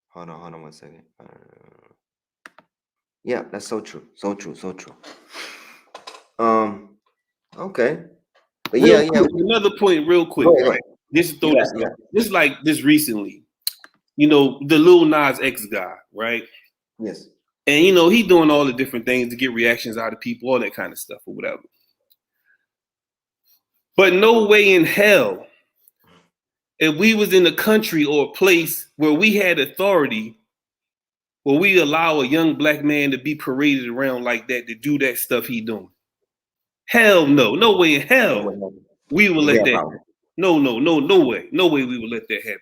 Hold on 1 second. Yeah, that's so true. So true. So true. Okay. But Real yeah. quick, another point, real quick. Go ahead. Right? Just to throw this out. This like this recently. The Lil Nas X guy, right? Yes. And he doing all the different things to get reactions out of people, all that kind of stuff or whatever. But no way in hell, if we was in a country or a place where we had authority, where we allow a young black man to be paraded around like that, to do that stuff he doing. Hell no. No way in hell we will let that happen. No way. No way we will let that happen.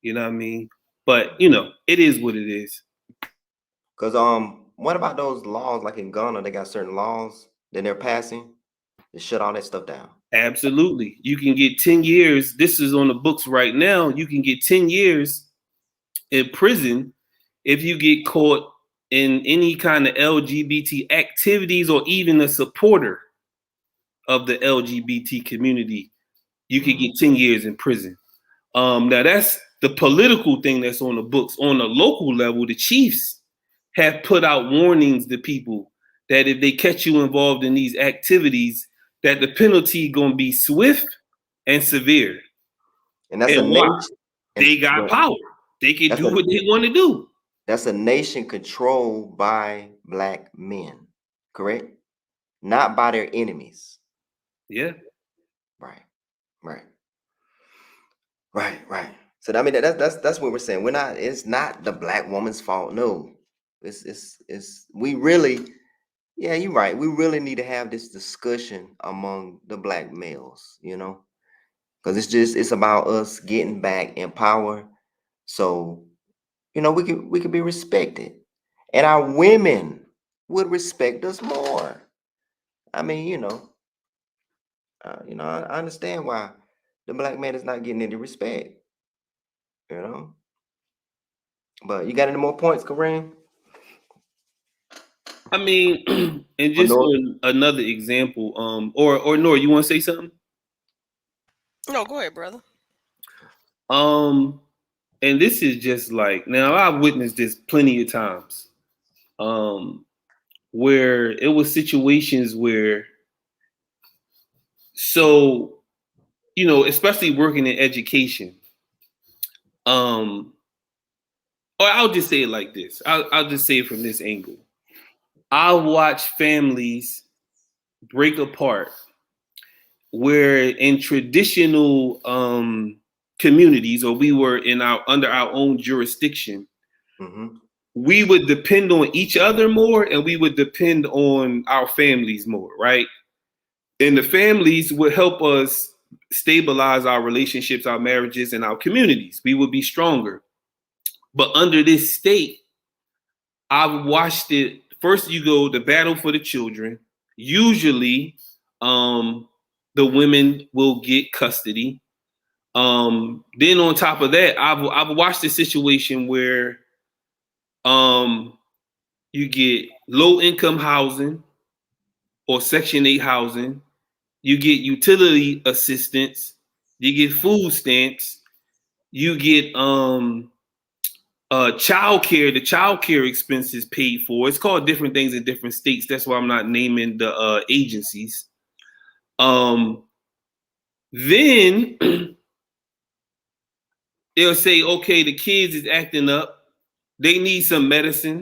You know what I mean? But it is what it is. Because what about those laws like in Ghana? They got certain laws that they're passing to shut all that stuff down. Absolutely. You can get 10 years. This is on the books right now. You can get 10 years in prison if you get caught in any kind of LGBT activities or even a supporter of the LGBT community. You could get 10 years in prison. Now that's the political thing that's on the books. On a local level, the chiefs have put out warnings to people that if they catch you involved in these activities, that the penalty gonna be swift and severe. And that's a And why? nation. They got power. They can That's do a what they want to do. that's a nation controlled by black men, correct? Not by their enemies. Yeah. Right, right, right. So I mean that's what we're saying. We're not. It's not the black woman's fault. No, it's we really. Yeah, you're right. We really need to have this discussion among the black males. You know, because it's about us getting back in power. So you know we could be respected, and our women would respect us more. I mean, I understand why the black man is not getting any respect. You know, but you got any more points, Kareem? I mean, and Or just no? for another example, or Nora, you want to say something? No, go ahead, brother. Um, and this is just like now I've witnessed this plenty of times. Where it was situations where, so especially working in education, or I'll just say it like this. I'll just say it from this angle. I watch families break apart where in traditional communities, or we were in our under our own jurisdiction, Mm-hmm. we would depend on each other more, and we would depend on our families more, right? And the families would help us stabilize our relationships, our marriages, and our communities. We would be stronger. But under this state, I've watched it. First, you go the battle for the children. Usually, the women will get custody. Then on top of that, I've watched a situation where you get low income housing or Section 8 housing. You get utility assistance. You get food stamps. You get child care, the child care expenses paid for. It's called different things in different states. That's why I'm not naming the agencies. Then they'll say, okay, the kids is acting up. They need some medicine.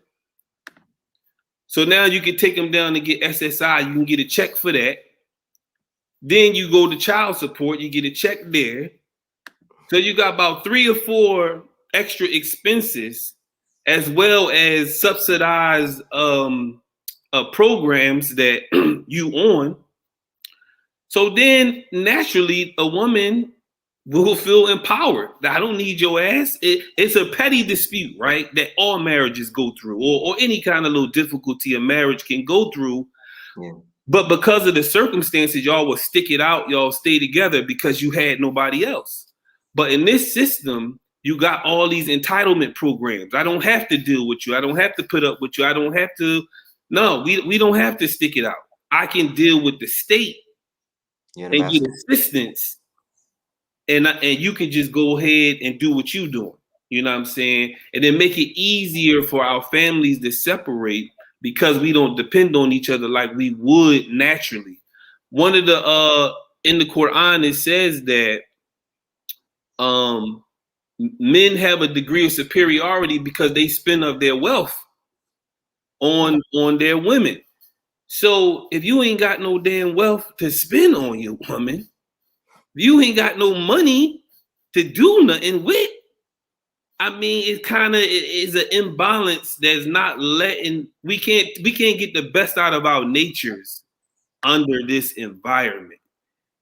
So now you can take them down and get SSI. You can get a check for that. Then you go to child support. You get a check there. So you got about 3 or 4 extra expenses, as well as subsidized programs that you on. So then naturally a woman will feel empowered. I don't need your ass. It's a petty dispute, right? That all marriages go through, or any kind of little difficulty a marriage can go through. Yeah. But because of the circumstances, y'all will stick it out, y'all stay together because you had nobody else. But in this system, you got all these entitlement programs. I don't have to deal with you. I don't have to put up with you. I don't have to. No, we don't have to stick it out. I can deal with the state and get assistance, and you can just go ahead and do what you doing. You know what I'm saying? And then make it easier for our families to separate because we don't depend on each other like we would naturally. One of the in the Quran it says that men have a degree of superiority because they spend of their wealth on their women. So if you ain't got no damn wealth to spend on your woman, you ain't got no money to do nothing with. I mean, it kind of is an imbalance that's not letting we can't get the best out of our natures under this environment.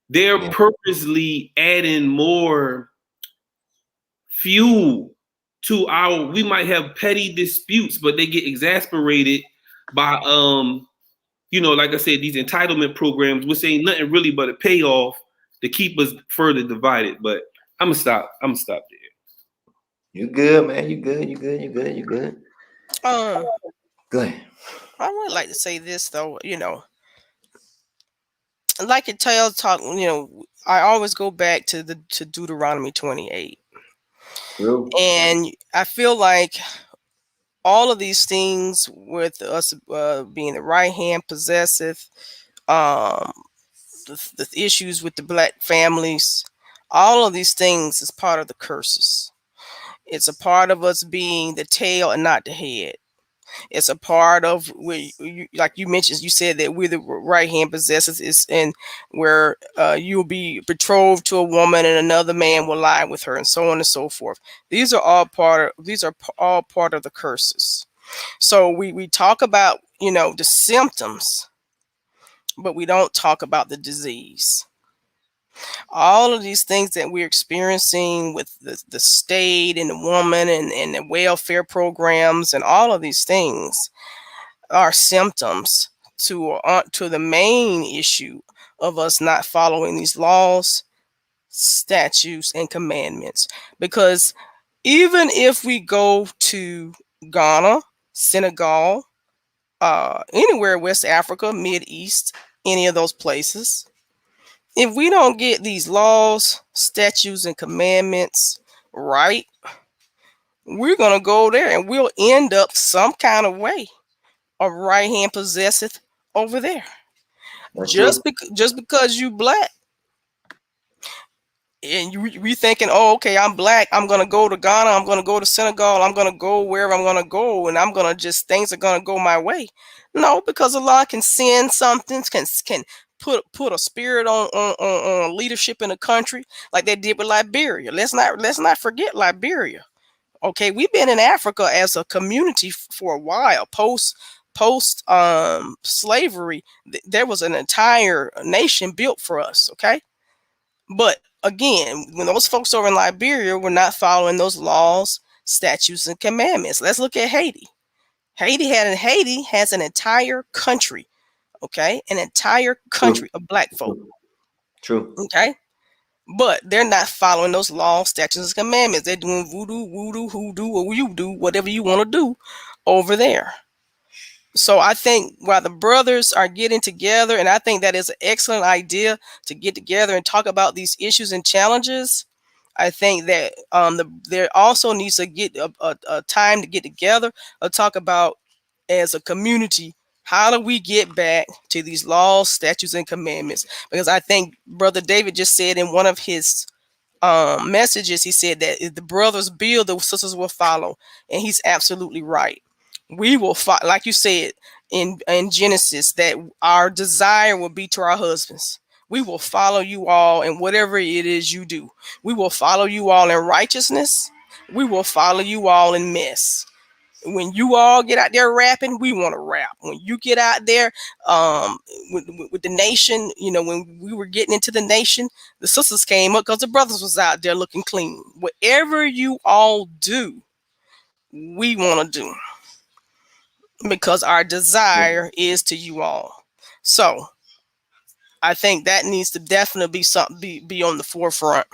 They're purposely adding more fuel to our. We might have petty disputes, but they get exasperated by like I said, these entitlement programs, which ain't nothing really but a payoff to keep us further divided. But I'm gonna stop there. You good, man? You good? You good? You good? You good? Go ahead. I would like to say this though, like it tells talk, I always go back to Deuteronomy 28. True. And I feel like all of these things with us being the right hand possesseth, um, the issues with the black families, all of these things is part of the curses. It's a part of us being the tail and not the head. It's a part of where, like you mentioned, you said that we're the right hand possessors, is and where you'll be betrothed to a woman and another man will lie with her, and so on and so forth. These are all all part of the curses. So we talk about, the symptoms, but we don't talk about the disease. All of these things that we're experiencing with the state and the woman and the welfare programs and all of these things are symptoms to the main issue of us not following these laws, statutes, and commandments. Because even if we go to Ghana, Senegal, anywhere West Africa, Mid East, any of those places, if we don't get these laws, statutes, and commandments right, we're gonna go there and we'll end up some kind of way. A right hand possesseth over there. That's true. Just because you black and you thinking, oh, okay, I'm black, I'm gonna go to Ghana, I'm gonna go to Senegal, I'm gonna go wherever I'm gonna go, and I'm gonna just things are gonna go my way. No, because Allah can send something, can put a spirit on leadership in a country like they did with Liberia. Let's not forget Liberia. Okay, we've been in Africa as a community for a while. Post slavery, there was an entire nation built for us. Okay, but again, when those folks over in Liberia were not following those laws, statutes, and commandments. Let's look at Haiti. Haiti has an entire country. Okay, an entire True. country of black folk. True. Okay, but they're not following those laws, statutes, and commandments. They're doing voodoo, hoodoo, or you do whatever you want to do over there. So I think while the brothers are getting together, and I think that is an excellent idea to get together and talk about these issues and challenges. I think that there also needs to get a time to get together or talk about as a community, how do we get back to these laws, statutes, and commandments? Because I think Brother David just said in one of his messages, he said that if the brothers build, the sisters will follow, and he's absolutely right. We will follow, like you said in Genesis, that our desire will be to our husbands. We will follow you all in whatever it is you do. We will follow you all in righteousness. We will follow you all in mess. When you all get out there rapping, we want to rap. When you get out there with the nation, when we were getting into the nation, the sisters came up because the brothers was out there looking clean. Whatever you all do, we want to do because our desire is to you all. So I think that needs to definitely be something be on the forefront.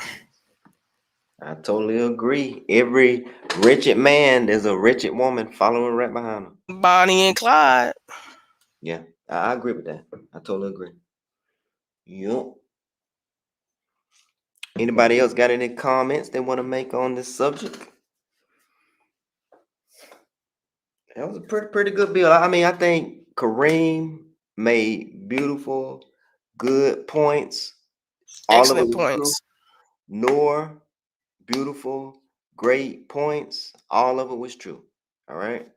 I totally agree. Every wretched man, there's a wretched woman following right behind him. Bonnie and Clyde. Yeah, I agree with that. I totally agree. Yup. Anybody else got any comments they want to make on this subject? That was a pretty good bill. I mean, I think Kareem made beautiful, good points. All of it Excellent was true. points. Nor beautiful, great points. All of it was true. All right.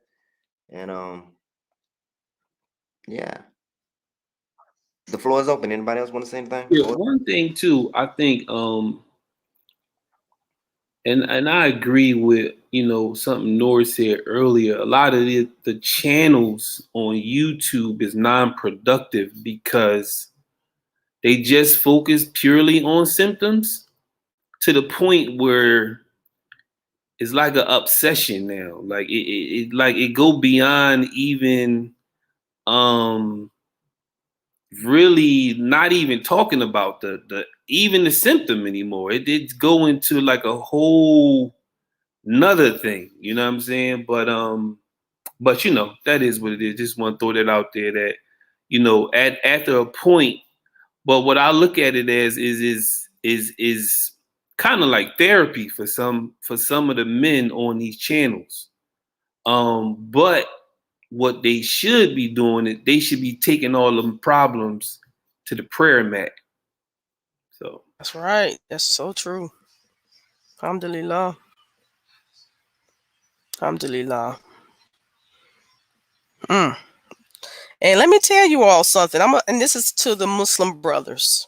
And yeah. The floor is open. Anybody else want to say anything? Yeah, one thing too, I think, and I agree with something Nora said earlier. A lot of the channels on YouTube is non-productive because they just focus purely on symptoms to the point where it's like an obsession now. Like it go beyond even um really not even talking about the even the symptom anymore. It's go into like a whole another thing. You know what I'm saying? But that is what it is. Just want to throw that out there that at after a point. But what I look at it as is kind of like therapy for some of the men on these channels. But what they should be doing is they should be taking all them problems to the prayer mat. So That's right. That's so true. Alhamdulillah. Alhamdulillah. Mm. And let me tell you all something. And this is to the Muslim brothers.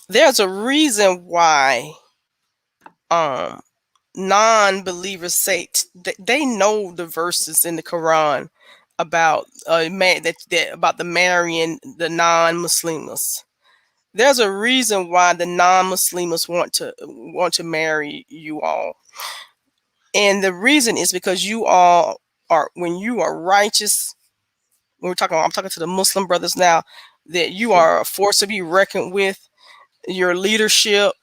There's a reason why um non-believers say they know the verses in the Quran about man that about the marrying the non-Muslims. There's a reason why the non-Muslims want to marry you all. And the reason is because you all are, when you are righteous, when I'm talking to the Muslim brothers now, that you Sure. are a force to be reckoned with. Your leadership,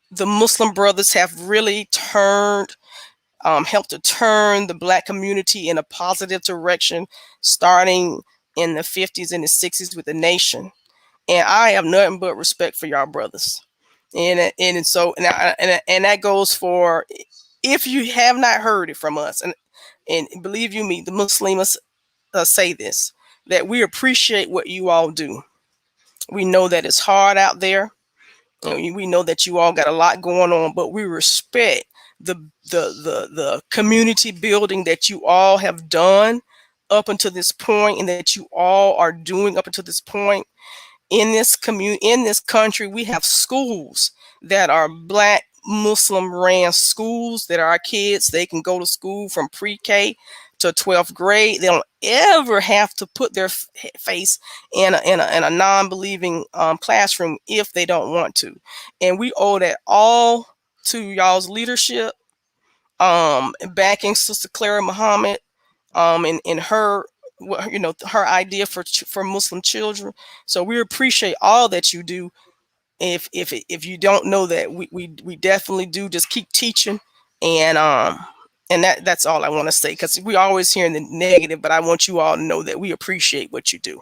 the Muslim brothers have really helped to turn the Black community in a positive direction, starting in the 50s and the 60s with the nation. And I have nothing but respect for y'all brothers. And that goes for, if you have not heard it from us, and believe you me, the Muslims say this, that we appreciate what you all do. We know that it's hard out there. We know that you all got a lot going on, but we respect the community building that you all have done up until this point, and that you all are doing up until this point. In this country, we have schools that are Black Muslim ran schools that our kids, they can go to school from pre-K to 12th grade. They don't ever have to put their face in a non-believing classroom if they don't want to. And we owe that all to y'all's leadership, backing Sister Clara Muhammad, in her, her idea for Muslim children. So we appreciate all that you do. If you don't know that, we definitely do. Just keep teaching, and that's all I want to say, because we always hearing the negative, but I want you all to know that we appreciate what you do.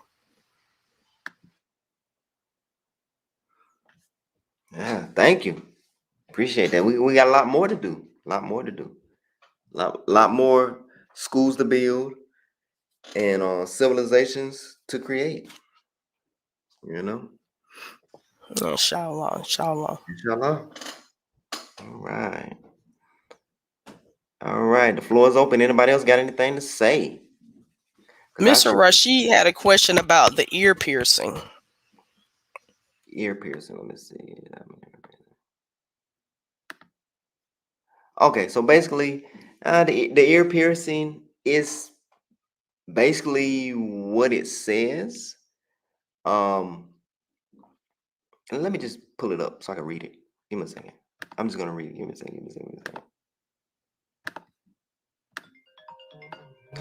Yeah, thank you. Appreciate that. We got a lot more to do. A lot more to do. Lot more schools to build and civilizations to create. You know? Inshallah, inshallah. Inshallah. All right. All right. The floor is open. Anybody else got anything to say? Mr. Rashid had a question about the ear piercing. Ear piercing. Let me see. Okay, so basically, the ear piercing is basically what it says. And let me just pull it up so I can read it. Give me a second. I'm just gonna read it. Give me a second. Give me a second. Give me a second.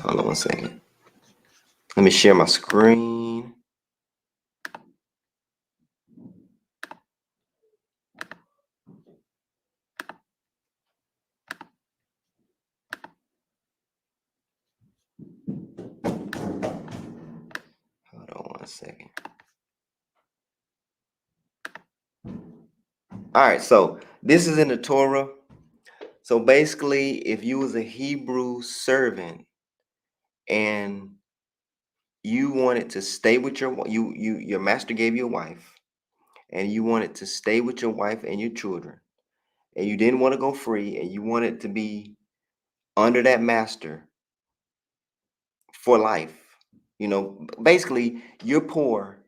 Hold on one second. Let me share my screen. Hold on one second. All right, so this is in the Torah. So basically, if you was a Hebrew servant and you wanted to stay with your master gave you a wife, and you wanted to stay with your wife and your children, and you didn't want to go free, and you wanted to be under that master for life. Basically, you're poor.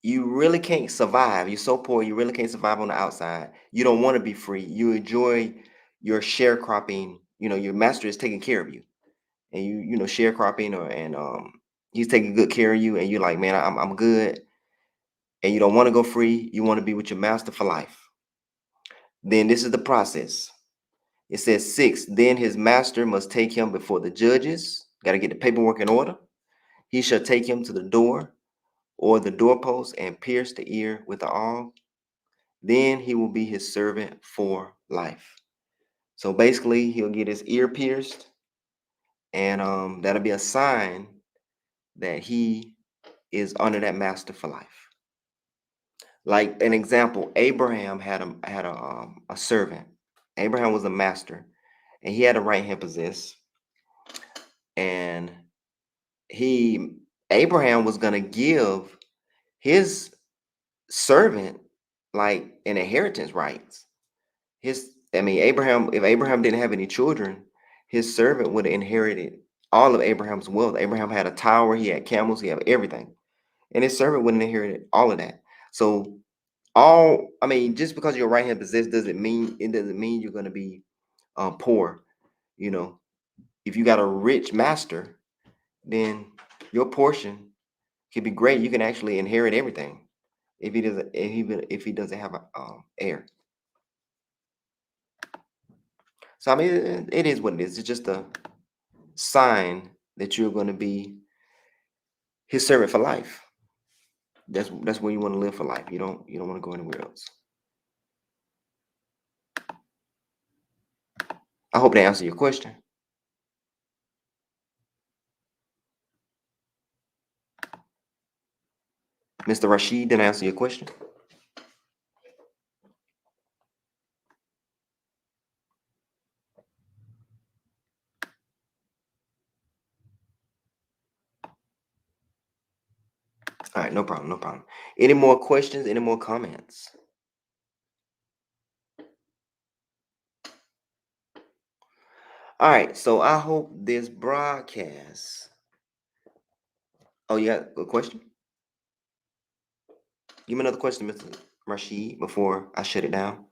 You really can't survive. You're so poor, you really can't survive on the outside. You don't want to be free. You enjoy your sharecropping. Your master is taking care of you, and sharecropping, and he's taking good care of you, and you're like, man, I'm good, and you don't want to go free. You want to be with your master for life. Then this is the process. It says 6. Then his master must take him before the judges. Got to get the paperwork in order. He shall take him to the door or the doorpost and pierce the ear with the awl. Then he will be his servant for life. So basically, he'll get his ear pierced, and that'll be a sign that he is under that master for life. Like an example, Abraham had a servant. Abraham was a master, and he had a right hand possess. And Abraham was gonna give his servant like an inheritance rights. Abraham, if Abraham didn't have any children, his servant would have inherited all of Abraham's wealth. Abraham had a tower, he had camels, he had everything. And his servant wouldn't inherit all of that. So just because you're right hand possessed doesn't mean you're gonna be poor. You know, if you got a rich master, then your portion can be great. You can actually inherit everything if he doesn't have a heir. So it is what it is. It's just a sign that you're going to be his servant for life. That's where you want to live for life. You don't want to go anywhere else. I hope that answered your question. Mr. Rashid, did I answer your question? All right, no problem, no problem. Any more questions? Any more comments? All right, so I hope this broadcast. Oh, you got a question? Give me another question, Mr. Rashid, before I shut it down.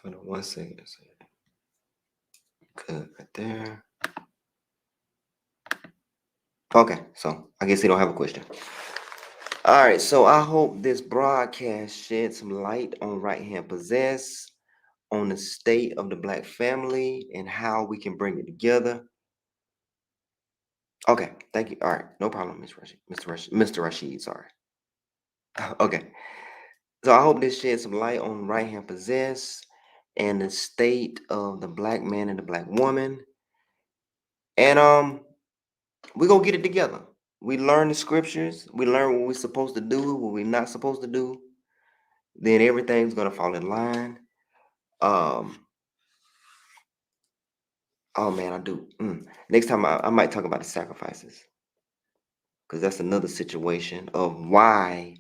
Hold on 1 second. Good, right there. Okay, so I guess he don't have a question. All right, so I hope this broadcast shed some light on right hand possess, on the state of the Black family, and how we can bring it together. Okay, thank you. All right, no problem, Mr. Rashid. Sorry. Okay, so I hope this shed some light on right hand possess and the state of the Black man and the Black woman, and we're gonna get it together. We learn the scriptures. We learn what we're supposed to do, what we're not supposed to do. Then everything's gonna fall in line. Oh man, I do. Next time I might talk about the sacrifices, because that's another situation of why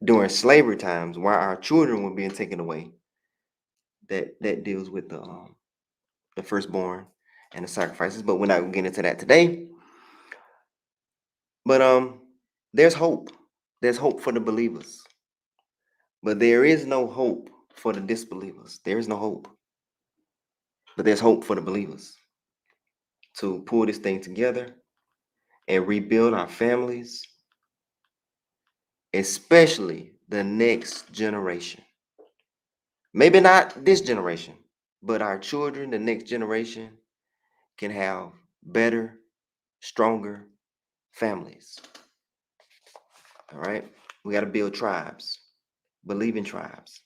during slavery times why our children were being taken away. That deals with the firstborn and the sacrifices, but we're not gonna get into that today. But there's hope. There's hope for the believers, but there is no hope for the disbelievers. There is no hope, but there's hope for the believers to pull this thing together and rebuild our families, especially the next generation. Maybe not this generation, but our children, the next generation, can have better, stronger families. All right? We got to build tribes, believing tribes.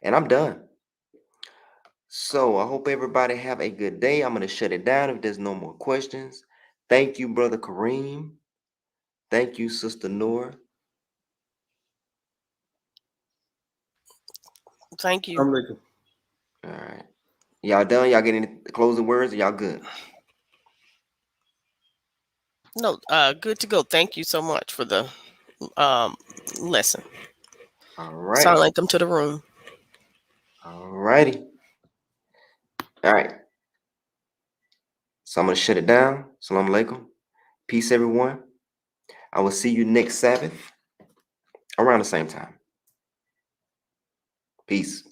And I'm done. So I hope everybody have a good day. I'm going to shut it down if there's no more questions. Thank you, Brother Kareem. Thank you, Sister Noor. Thank you. All right. Y'all done? Y'all getting any closing words? Or y'all good? No, good to go. Thank you so much for the lesson. All right. Sound like come to the room. All righty. All right. So I'm going to shut it down. Assalamu alaikum. Peace, everyone. I will see you next Sabbath around the same time. Peace.